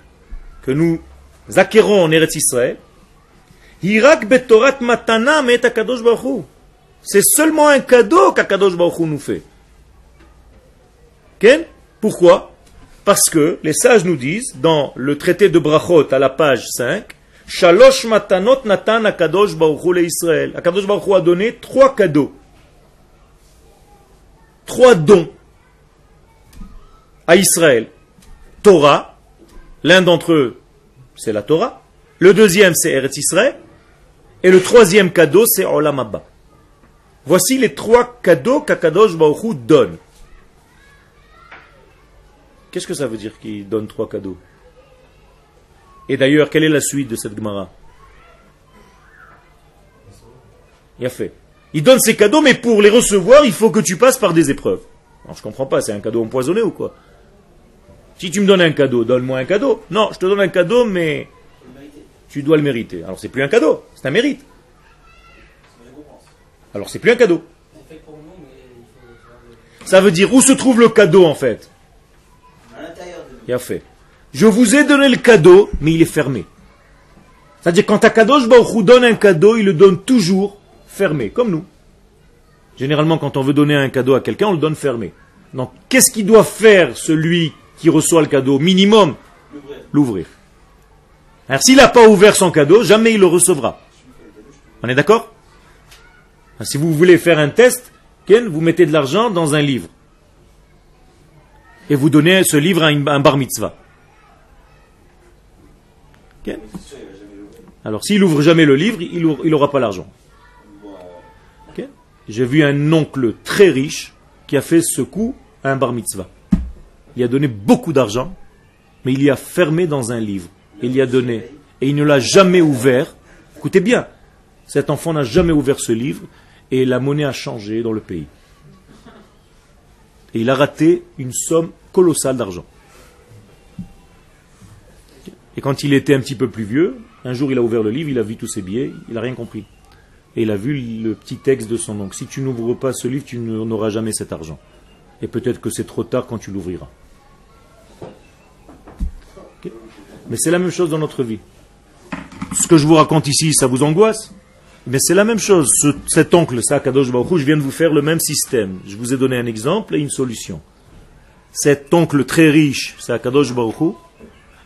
que nous acquérons en Eretz Israël, Hirak betorat matana met akadosh baruch Hu. C'est seulement un cadeau qu'Akadosh Baruch Hu nous fait. Okay? Pourquoi? Parce que les sages nous disent, dans le traité de Brachot à la page 5, Shalosh matanot natan Akadosh Baruch Hu le Israël. Akadosh Baruch Hu a donné 3 cadeaux. 3 dons à Israël. Torah, l'un d'entre eux, c'est la Torah. Le deuxième, c'est Eretz Israël. Et le troisième cadeau, c'est Olam Haba. Voici les 3 cadeaux qu'Akadosh Baruch Hu donne. Qu'est-ce que ça veut dire qu'il donne 3 cadeaux? Et d'ailleurs, quelle est la suite de cette Gemara? Il a fait. Il donne ces cadeaux, mais pour les recevoir, il faut que tu passes par des épreuves. Alors je comprends pas, c'est un cadeau empoisonné ou quoi? Si tu me donnes un cadeau, donne-moi un cadeau. Non, je te donne un cadeau, mais tu dois le mériter. Alors c'est plus un cadeau, c'est un mérite. Alors c'est plus un cadeau. Ça veut dire où se trouve le cadeau en fait? Il a fait. Je vous ai donné le cadeau, mais il est fermé. C'est-à-dire quand Akadosh Baruch Hu donne un cadeau, il le donne toujours fermé, comme nous. Généralement, quand on veut donner un cadeau à quelqu'un, on le donne fermé. Donc, qu'est-ce qu'il doit faire celui qui reçoit le cadeau? Minimum, l'ouvrir. Alors, s'il n'a pas ouvert son cadeau, jamais il le recevra. On est d'accord? Si vous voulez faire un test, vous mettez de l'argent dans un livre. Et vous donnez ce livre à un bar mitzvah. Okay. Alors, s'il n'ouvre jamais le livre, il n'aura pas l'argent. Okay. J'ai vu un oncle très riche qui a fait ce coup à un bar mitzvah. Il a donné beaucoup d'argent, mais il y a fermé dans un livre. Il y a donné. Et il ne l'a jamais ouvert. Écoutez bien, cet enfant n'a jamais ouvert ce livre et la monnaie a changé dans le pays. Et il a raté une somme colossale d'argent. Et quand il était un petit peu plus vieux, un jour il a ouvert le livre, il a vu tous ses billets, il n'a rien compris. Et il a vu le petit texte de son oncle. Si tu n'ouvres pas ce livre, tu n'auras jamais cet argent. Et peut-être que c'est trop tard quand tu l'ouvriras. Okay. Mais c'est la même chose dans notre vie. Ce que je vous raconte ici, ça vous angoisse? Mais c'est la même chose. Cet oncle, ça, Kadosh Baruch Hu, je viens de vous faire le même système. Je vous ai donné un exemple et une solution. Cet oncle très riche, ça, Kadosh Baruch Hu,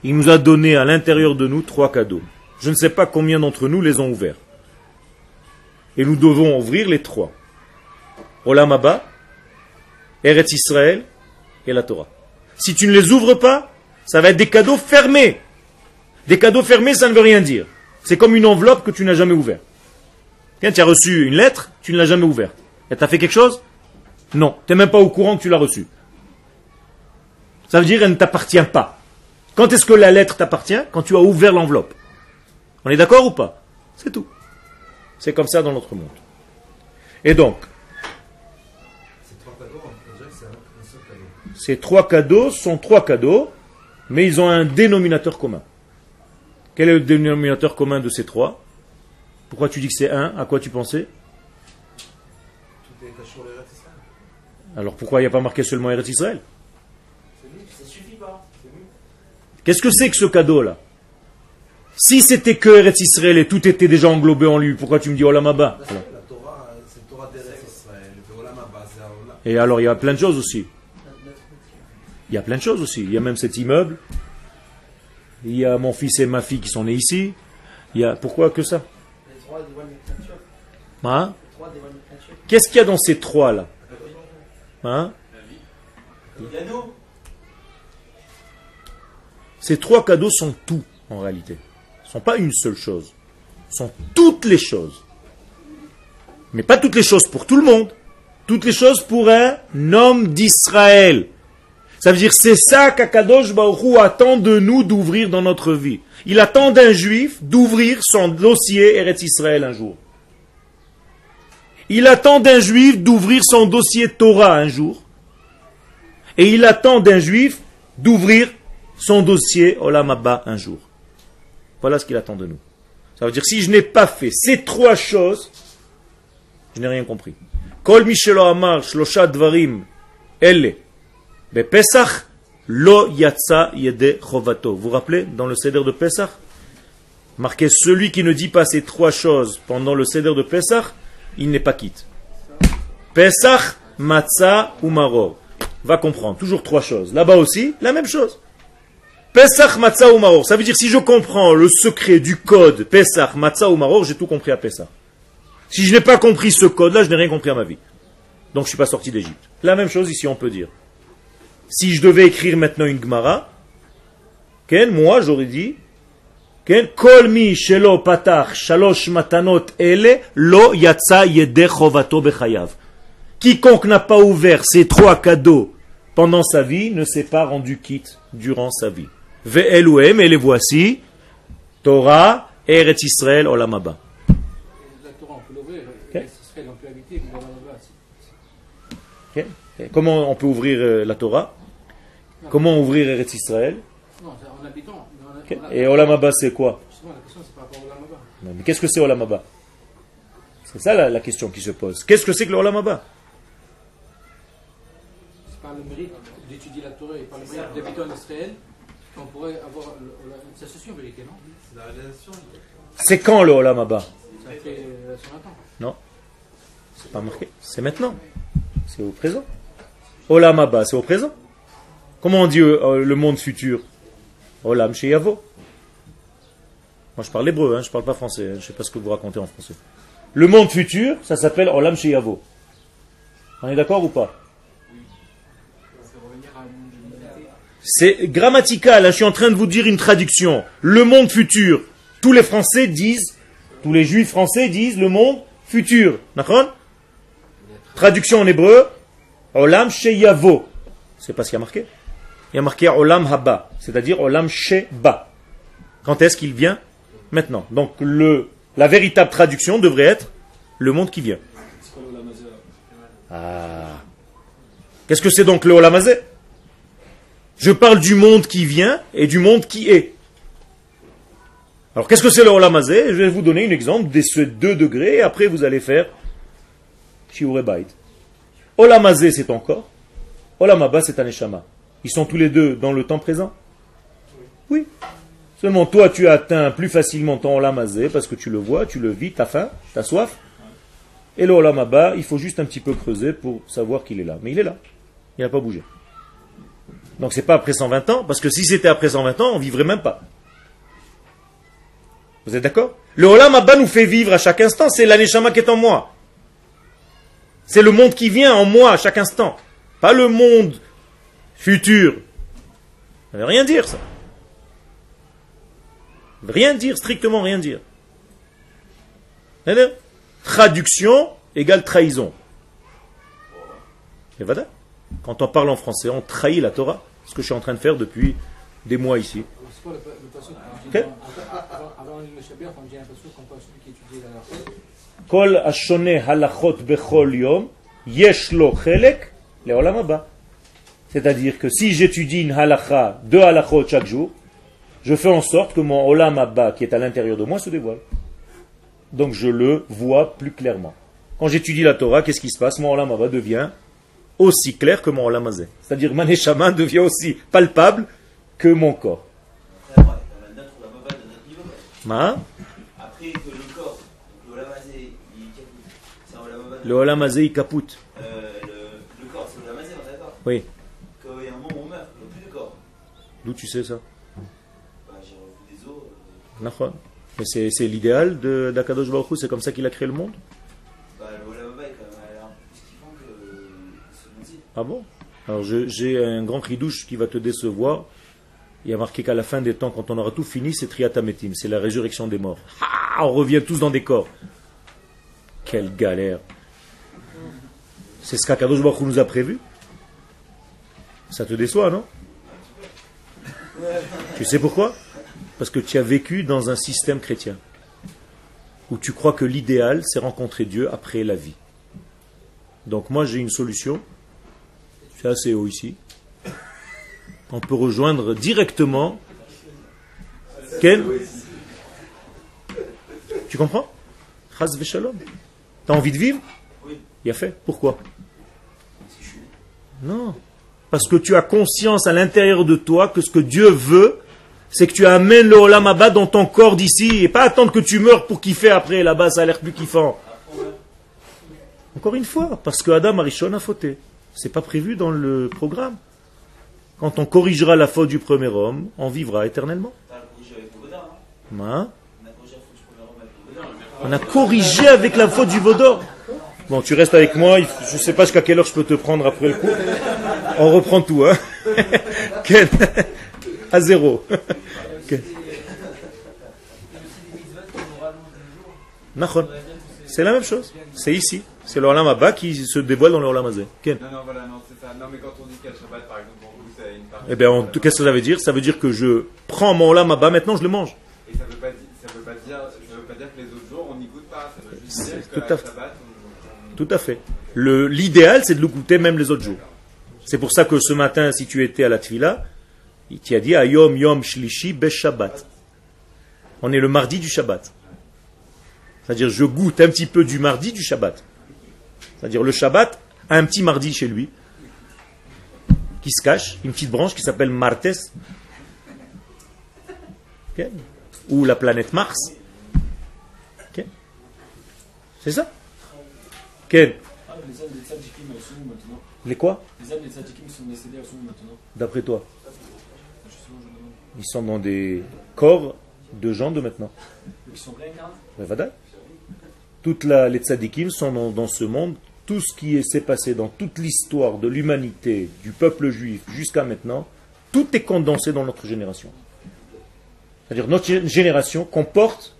il nous a donné à l'intérieur de nous 3 cadeaux. Je ne sais pas combien d'entre nous les ont ouverts. Et nous devons ouvrir les 3. Olam Haba, Eretz Israël et la Torah. Si tu ne les ouvres pas, ça va être des cadeaux fermés. Des cadeaux fermés, ça ne veut rien dire. C'est comme une enveloppe que tu n'as jamais ouverte. Quand tu as reçu une lettre, tu ne l'as jamais ouverte. Et tu as fait quelque chose? Non. Tu n'es même pas au courant que tu l'as reçue. Ça veut dire qu'elle ne t'appartient pas. Quand est-ce que la lettre t'appartient? Quand tu as ouvert l'enveloppe. On est d'accord ou pas? C'est tout. C'est comme ça dans notre monde. Et donc, ces 3 cadeaux sont 3 cadeaux, mais ils ont un dénominateur commun. Quel est le dénominateur commun de ces 3? Pourquoi tu dis que c'est 1? À quoi tu pensais? Alors pourquoi il n'y a pas marqué seulement Eretz Israël? Ça suffit pas. Qu'est-ce que c'est que ce cadeau-là? Si c'était que Eretz Israël et tout était déjà englobé en lui, pourquoi tu me dis Olam Haba? La Torah, c'est Torah d'Eretz Israël. Le Olam Haba, c'est Olam. Et alors il y a plein de choses aussi. Il y a plein de choses aussi. Il y a même cet immeuble. Il y a mon fils et ma fille qui sont nés ici. Il y a... Pourquoi que ça? Les 3 dévoilent notre nature. Hein? Les 3 dévoilent notre nature. Qu'est-ce qu'il y a dans ces 3 là? Hein? Il y a nous. Ces 3 cadeaux sont tout en réalité. Ce ne sont pas une seule chose. Ce sont toutes les choses. Mais pas toutes les choses pour tout le monde. Toutes les choses pour un homme d'Israël. Ça veut dire c'est ça qu'Akadosh Baruch Hu attend de nous d'ouvrir dans notre vie. Il attend d'un juif d'ouvrir son dossier Eretz Israël un jour. Il attend d'un juif d'ouvrir son dossier Torah un jour. Et il attend d'un juif d'ouvrir son dossier Olam Haba un jour. Voilà ce qu'il attend de nous. Ça veut dire, si je n'ai pas fait ces trois choses, je n'ai rien compris. Kol Mishelo Amar Shlosha Dvarim Elle Bepesach Lo Yatsa Yede Chovato. Vous vous rappelez, dans le Seder de Pesach, marqué celui qui ne dit pas ces trois choses pendant le Seder de Pesach, il n'est pas quitte. Pesach, Matzah ou Maror. Va comprendre, toujours trois choses. Là-bas aussi, la même chose. Pesach, Matzah ou Maror. Ça veut dire, si je comprends le secret du code Pesach, Matzah ou Maror, j'ai tout compris à Pesach. Si je n'ai pas compris ce code-là, je n'ai rien compris à ma vie. Donc je ne suis pas sorti d'Égypte. La même chose ici, on peut dire. Si je devais écrire maintenant une Gemara, moi j'aurais dit, Kol mi shelo patach shalosh matanot ele lo yatsa yedeh chovato bechayav. Quiconque n'a pas ouvert ces trois cadeaux pendant sa vie ne s'est pas rendu quitte durant sa vie. Ve'eluhem, et les voici, Torah, Eretz Israël, Olam Haba. La Torah, on peut l'ouvrir, Eretz Israël, on peut habiter, mais Olam Haba. Comment on peut ouvrir la Torah? Comment ouvrir Eretz Israël? Non, c'est en habitant. Et Olam Haba, c'est quoi? Justement, la question, c'est par rapport à Olam Haba. Mais qu'est-ce que c'est Olam Haba? C'est ça la question qui se pose. Qu'est-ce que c'est que le Olam Haba? C'est par le mérite d'étudier la Torah et par le mérite d'habiter en Israël qu'on pourrait avoir une association en vérité, non? C'est la réalisation. C'est quand le Olam Haba? Ça fait 120 ans. Non, c'est pas marqué. C'est maintenant. C'est au présent. Olam Haba, c'est au présent. Comment on dit le monde futur? Olam Sheyavo. Moi je parle hébreu, je parle pas français. Je sais pas ce que vous racontez en français. Le monde futur, ça s'appelle Olam Sheyavo. On est d'accord ou pas? C'est grammatical, je suis en train de vous dire une traduction. Le monde futur. Tous les Français disent, tous les Juifs français disent le monde futur. D'accord? Traduction en hébreu, Olam Sheyavo. C'est pas ce qu'il y a marqué. Il y a marqué Olam Haba, c'est-à-dire Olam Sheba. Quand est-ce qu'il vient? Maintenant. Donc la véritable traduction devrait être le monde qui vient. Ah. Qu'est-ce que c'est donc le Olam Hazeh? Je parle du monde qui vient et du monde qui est. Alors qu'est-ce que c'est le Olam Hazeh? Je vais vous donner un exemple de ces 2 degrés et après vous allez faire Shiurei Bait. Olam Hazeh c'est ton corps, Olam Haba c'est ta neshama. Ils sont tous les deux dans le temps présent? Oui. Seulement toi tu atteins plus facilement ton Olam Hazeh parce que tu le vois, tu le vis, t'as faim, t'as soif. Et le Olam Haba, il faut juste un petit peu creuser pour savoir qu'il est là. Mais il est là. Il n'a pas bougé. Donc c'est pas après 120 ans, parce que si c'était après 120 ans, on ne vivrait même pas. Vous êtes d'accord? Le Olam Haba nous fait vivre à chaque instant, c'est la neshama qui est en moi. C'est le monde qui vient en moi à chaque instant. Pas le monde futur. Ça ne veut rien dire ça. Rien dire, strictement rien dire. Traduction égale trahison. Et voilà. Quand on parle en français, on trahit la Torah. Ce que je suis en train de faire depuis des mois ici. C'est quoi le passage Okay. avant le Meshabir, quand j'ai l'impression qu'on parle celui qui étudie la halakha? Kol ashone halachot bechol yom yesh lo chelek leolam haba. C'est-à-dire que si j'étudie une halakha, 2 halachot chaque jour, je fais en sorte que mon olam haba qui est à l'intérieur de moi se dévoile. Donc je le vois plus clairement. Quand j'étudie la Torah, qu'est-ce qui se passe? Mon olam haba devient aussi clair que mon olam hazeh. C'est-à-dire ma neshama devient aussi palpable que mon corps. Ma? Après que le corps, le olam hazeh, il capoute. C'est un olam haba. Le olam hazeh il capoute. Le corps, c'est l'olam hazeh, on est d'accord? Oui. Quand il y a un moment où on meurt, il n'y a plus de corps. D'où tu sais ça? Bah, j'ai revu des os. Nachon. Mais c'est l'idéal d'Akadosh Baruch Hu, c'est comme ça qu'il a créé le monde? Bah, le olam haba est quand même un peu plus kiffant que ce monde-ci. Ah bon? Alors j'ai un grand chidouche qui va te décevoir. Il y a marqué qu'à la fin des temps, quand on aura tout fini, c'est Triatametim, c'est la résurrection des morts. Ah, on revient tous dans des corps. Quelle galère. C'est ce qu'Akadosh Baruch Hu nous a prévu. Ça te déçoit, non? Tu sais pourquoi? Parce que tu as vécu dans un système chrétien où tu crois que l'idéal, c'est rencontrer Dieu après la vie. Donc moi j'ai une solution. C'est assez haut ici. On peut rejoindre directement Ken. Tu comprends? Chas v'shalom. T'as envie de vivre? Il a fait. Pourquoi? Non. Parce que tu as conscience à l'intérieur de toi que ce que Dieu veut, c'est que tu amènes le Olam Haba dans ton corps d'ici et pas attendre que tu meurs pour kiffer après. Là-bas, ça a l'air plus kiffant. Encore une fois, parce que Adam Arishon a fauté. C'est pas prévu dans le programme. Quand on corrigera la faute du premier homme, on vivra éternellement. On a corrigé avec la faute du Vaudor. Bon, tu restes avec moi, je ne sais pas jusqu'à quelle heure je peux te prendre après le cours. On reprend tout, hein. Ken, à zéro. Ken. C'est la même chose. C'est ici. C'est le Olam Haba qui se dévoile dans le Olam Hazé. Ken. Non, voilà, non, c'est ça. Non, mais quand on dit qu'à Shabbat, par exemple, pour vous, c'est une partie. Eh bien, qu'est-ce que ça veut dire? Ça veut dire que je prends mon Olam Haba, maintenant je le mange. Et ça veut pas dire que les autres jours, on n'y goûte pas. Ça veut juste dire Tout qu'à à fait. Shabbat, Tout à fait. L'idéal, c'est de le goûter même les autres jours. C'est pour ça que ce matin, si tu étais à la Tfila, il t'y a dit Ayom Yom Shlishi Be Shabbat. On est le mardi du Shabbat. C'est-à-dire, je goûte un petit peu du mardi du Shabbat. C'est-à-dire, le Shabbat a un petit mardi chez lui, qui se cache, une petite branche qui s'appelle Martes, okay, ou la planète Mars. Okay. C'est ça. Quel? Les âmes des tzadikim sont où maintenant? Les quoi? Les âmes des tzadikim sont décédés, elles sont où maintenant? D'après toi? Justement, je me demande. Ils sont dans des corps de gens de maintenant. Ils sont réincarnés? Voilà. Toutes les tzadikim sont dans ce monde. Tout ce qui s'est passé dans toute l'histoire de l'humanité, du peuple juif jusqu'à maintenant, tout est condensé dans notre génération. C'est-à-dire notre génération comporte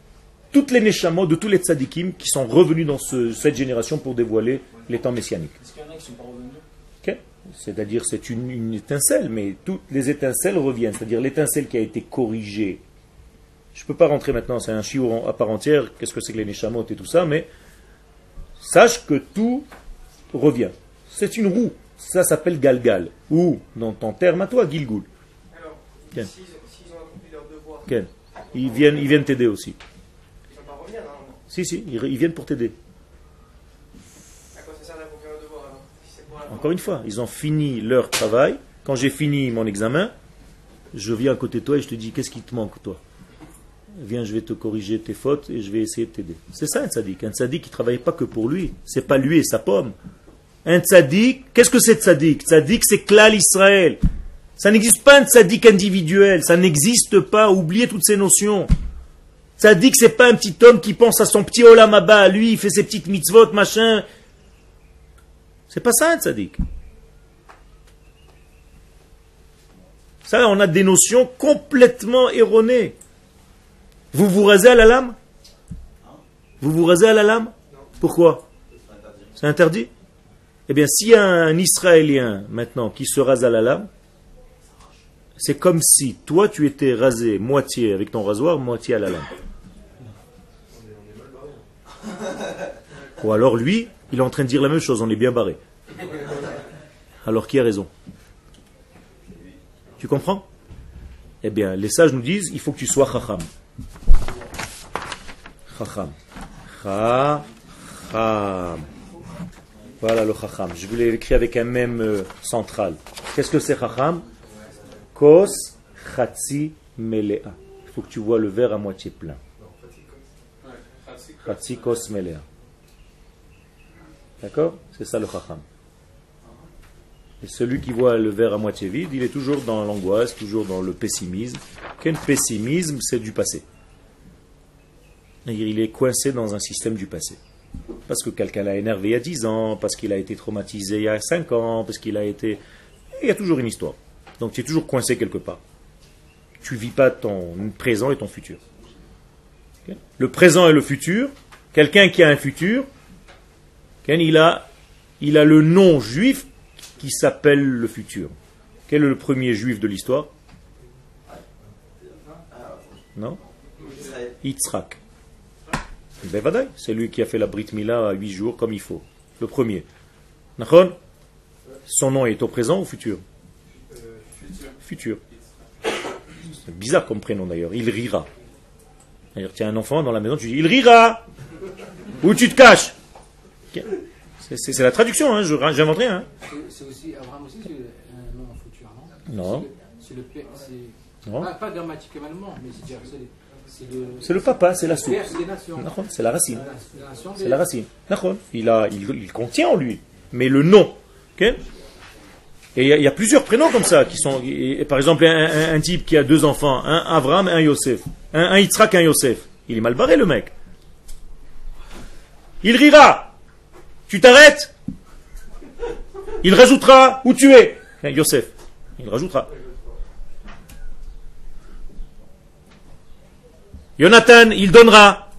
toutes les neshamot de tous les tzadikim qui sont revenus dans cette génération pour dévoiler les temps messianiques. Est-ce qu'il y en a qui ne sont pas revenus? Okay. C'est-à-dire c'est une étincelle, mais toutes les étincelles reviennent. C'est-à-dire l'étincelle qui a été corrigée. Je ne peux pas rentrer maintenant, c'est un shiur à part entière, qu'est-ce que c'est que les neshamot et tout ça, mais sache que tout revient. C'est une roue. Ça s'appelle Galgal. Ou, dans ton terme à toi, Gilgul. Alors, Ken. s'ils ont accompli leur devoir, Ken. Ils viennent t'aider aussi. ils ne vont pas revenir, normalement. Si, ils viennent pour t'aider. À quoi ça sert d'accomplir leur devoir alors? Si c'est pour la- Encore une fois, ils ont fini leur travail. Quand j'ai fini mon examen, je viens à côté de toi et je te dis, qu'est-ce qui te manque, toi? Viens, je vais te corriger tes fautes et je vais essayer de t'aider. C'est ça un tzaddik. Un tzaddik qui ne travaille pas que pour lui. C'est pas lui et sa pomme. Un tzaddik, qu'est-ce que c'est tzaddik? Tzaddik, c'est Klal Israël. Ça n'existe pas un tzaddik individuel. Ça n'existe pas. Oubliez toutes ces notions. Tzaddik, c'est pas un petit homme qui pense à son petit olam haba à lui, il fait ses petites mitzvot, machin. C'est pas ça un tzaddik. Ça, on a des notions complètement erronées. Vous vous rasez à la lame? Vous vous rasez à la lame? Pourquoi? C'est interdit? Eh bien, s'il y a un Israélien maintenant qui se rase à la lame, c'est comme si toi tu étais rasé moitié avec ton rasoir, moitié à la lame. Ou alors lui, il est en train de dire la même chose, on est bien barré. Alors qui a raison? Tu comprends? Eh bien, les sages nous disent, il faut que tu sois chacham. Chacham. Chacham. Voilà le chacham. Je voulais l'écrire avec un même central. Qu'est-ce que c'est chacham? Kos chatzi melea. Il faut que tu vois le verre à moitié plein. Chatzi kos melea. D'accord? C'est ça le chacham. Et celui qui voit le verre à moitié vide, il est toujours dans l'angoisse, toujours dans le pessimisme. Quel pessimisme, c'est du passé. Il est coincé dans un système du passé. Parce que quelqu'un l'a énervé il y a 10 ans, parce qu'il a été traumatisé il y a 5 ans, parce qu'il a été... Il y a toujours une histoire. Donc tu es toujours coincé quelque part. Tu ne vis pas ton présent et ton futur. Okay? Le présent et le futur, quelqu'un qui a un futur, il a le nom juif qui s'appelle le futur. Quel est le premier juif de l'histoire? Non? Yitzhak. C'est lui qui a fait la Brit Mila à 8 jours comme il faut. Le premier. Nachon? Son nom est au présent ou au futur? Futur. C'est bizarre comme prénom d'ailleurs. Il rira. D'ailleurs, tu as un enfant dans la maison, tu dis il rira. Où tu te caches? C'est la traduction, hein, j'invente rien. Hein. C'est aussi, Abraham aussi, c'est un nom futur, non? Non. C'est le père, Non. pas grammaticalement, mais C'est le papa, c'est la soupe. père des nations. Nachon, c'est la racine. La nation C'est des- la racine. Nachon. Il contient en lui, mais le nom. Ok? Et il y a plusieurs prénoms comme ça qui sont. Et par exemple, un type qui a 2 enfants, un Avram et un Yosef, un Yitzhak et un Yosef. Il est mal barré le mec. Il rira. Tu t'arrêtes. Il rajoutera où tu es. Yosef. Il rajoutera. Jonathan, il donnera.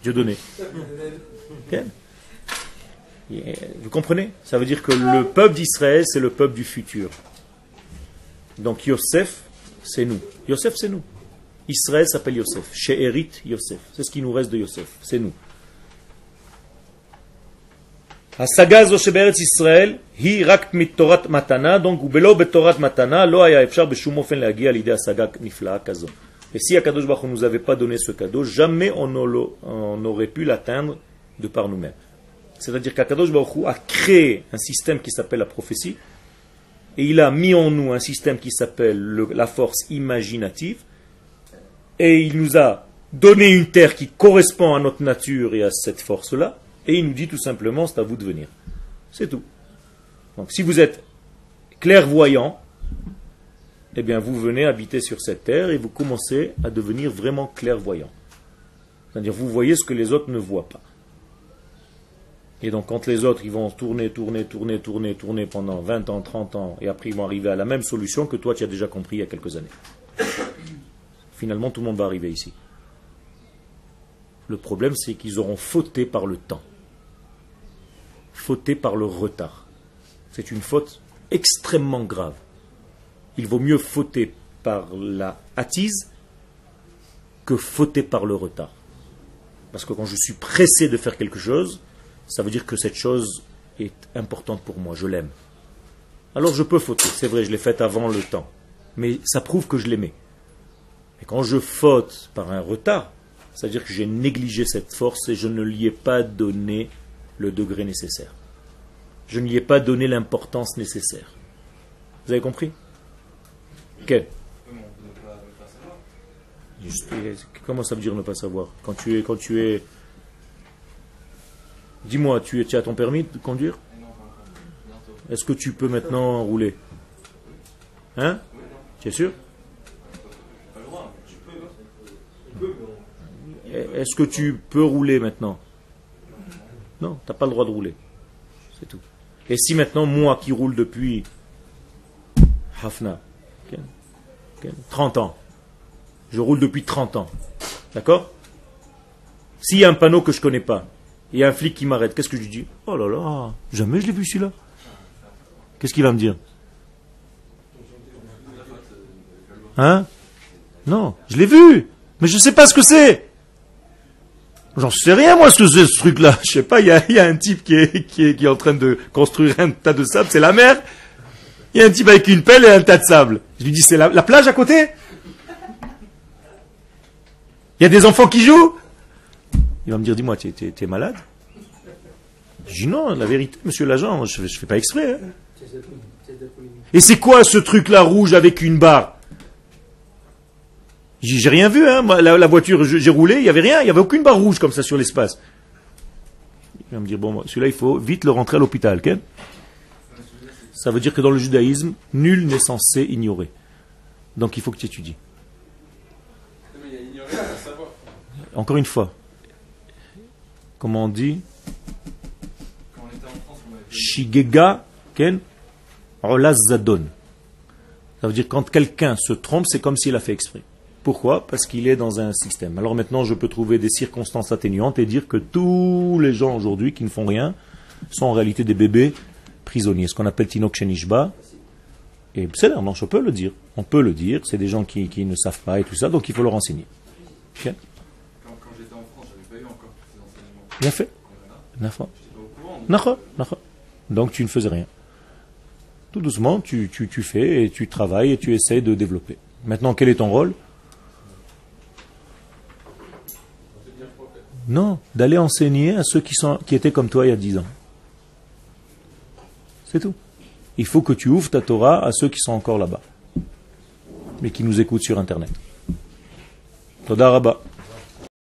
Dieu donné. Ok? Vous comprenez? Ça veut dire que le peuple d'Israël, c'est le peuple du futur. Donc Yosef, c'est nous. Yosef, c'est nous. Israël s'appelle Yosef. She'erit Yosef. C'est ce qui nous reste de Yosef. C'est nous. השגה זו שבארץ ישראל היא רק מתורת מתנה, donc ובלא בתורת מתנה לא היה אפשר בשום אופן להגיע לידי השגה נפלאה כזו. Et si Akadosh Baruch Hu nous avait pas donné ce cadeau, jamais on n'aurait pu l'atteindre de par nous-mêmes. C'est-à-dire qu'Akadosh Baruch Hu a créé un système qui s'appelle la prophétie, et il a mis en nous un système qui s'appelle la force imaginative, et il nous a donné une terre qui correspond à notre nature et à cette force-là, et il nous dit tout simplement, c'est à vous de venir. C'est tout. Donc si vous êtes clairvoyant, eh bien vous venez habiter sur cette terre et vous commencez à devenir vraiment clairvoyant. C'est-à-dire vous voyez ce que les autres ne voient pas. Et donc quand les autres ils vont tourner pendant 20 ans, 30 ans, et après ils vont arriver à la même solution que toi tu as déjà compris il y a quelques années. Finalement tout le monde va arriver ici. Le problème c'est qu'ils auront fauté par le temps. Fauté par le retard. C'est une faute extrêmement grave. Il vaut mieux fauter par la hâtise que fauter par le retard. Parce que quand je suis pressé de faire quelque chose, ça veut dire que cette chose est importante pour moi, je l'aime. Alors je peux fauter, c'est vrai, je l'ai faite avant le temps. Mais ça prouve que je l'aimais. Mais quand je faute par un retard, ça veut dire que j'ai négligé cette force et je ne lui ai pas donné le degré nécessaire. Je ne lui ai pas donné l'importance nécessaire. Vous avez compris? Ok. Comment ça veut dire ne pas savoir? Quand tu es... Dis-moi, tu as ton permis de conduire? Est-ce que tu peux maintenant rouler? Hein? Tu es sûr? Est-ce que tu peux rouler maintenant? Non, tu n'as pas le droit de rouler. C'est tout. Et si maintenant, moi qui roule depuis Hafna, 30 ans, je roule depuis 30 ans, d'accord? S'il y a un panneau que je ne connais pas, il y a un flic qui m'arrête, qu'est-ce que je lui dis? Oh là là, jamais je l'ai vu celui-là. Qu'est-ce qu'il va me dire? Hein? Non, je l'ai vu, mais je ne sais pas ce que c'est. J'en sais rien, moi, ce que c'est ce truc-là. Je sais pas, il y a un type qui est en train de construire un tas de sable, c'est la mer. Il y a un type avec une pelle et un tas de sable. Je lui dis, c'est la plage à côté? Il y a des enfants qui jouent? Il va me dire, dis-moi, t'es malade? Je dis, non, la vérité, monsieur l'agent, je fais pas exprès. Hein. Et c'est quoi ce truc-là rouge avec une barre? J'ai rien vu, hein. Moi, la voiture, j'ai roulé, il n'y avait rien, il n'y avait aucune barre rouge comme ça sur l'espace. Il va me dire, bon, celui-là, il faut vite le rentrer à l'hôpital. Okay? Ça veut dire que dans le judaïsme, nul n'est censé ignorer. Donc il faut que tu étudies. Encore une fois, comment on dit? Shigega ken rolazadon. Ça veut dire quand quelqu'un se trompe, c'est comme s'il a fait exprès. Pourquoi? Parce qu'il est dans un système. Alors maintenant, je peux trouver des circonstances atténuantes et dire que tous les gens aujourd'hui qui ne font rien sont en réalité des bébés prisonniers, ce qu'on appelle Tinok Shenishba. Et c'est là, non, je peux le dire. On peut le dire, c'est des gens qui ne savent pas et tout ça, donc il faut leur enseigner. Okay. Quand j'étais en France, j'avais pas eu encore tous ces enseignements. Bien fait. Bien fait. Nacha, nacha. Donc tu ne faisais rien. Tout doucement, tu fais et tu travailles et tu essaies de développer. Maintenant, quel est ton rôle? Non, d'aller enseigner à ceux qui étaient comme toi il y a 10 ans. C'est tout. Il faut que tu ouvres ta Torah à ceux qui sont encore là-bas, mais qui nous écoutent sur Internet. Toda Rabba.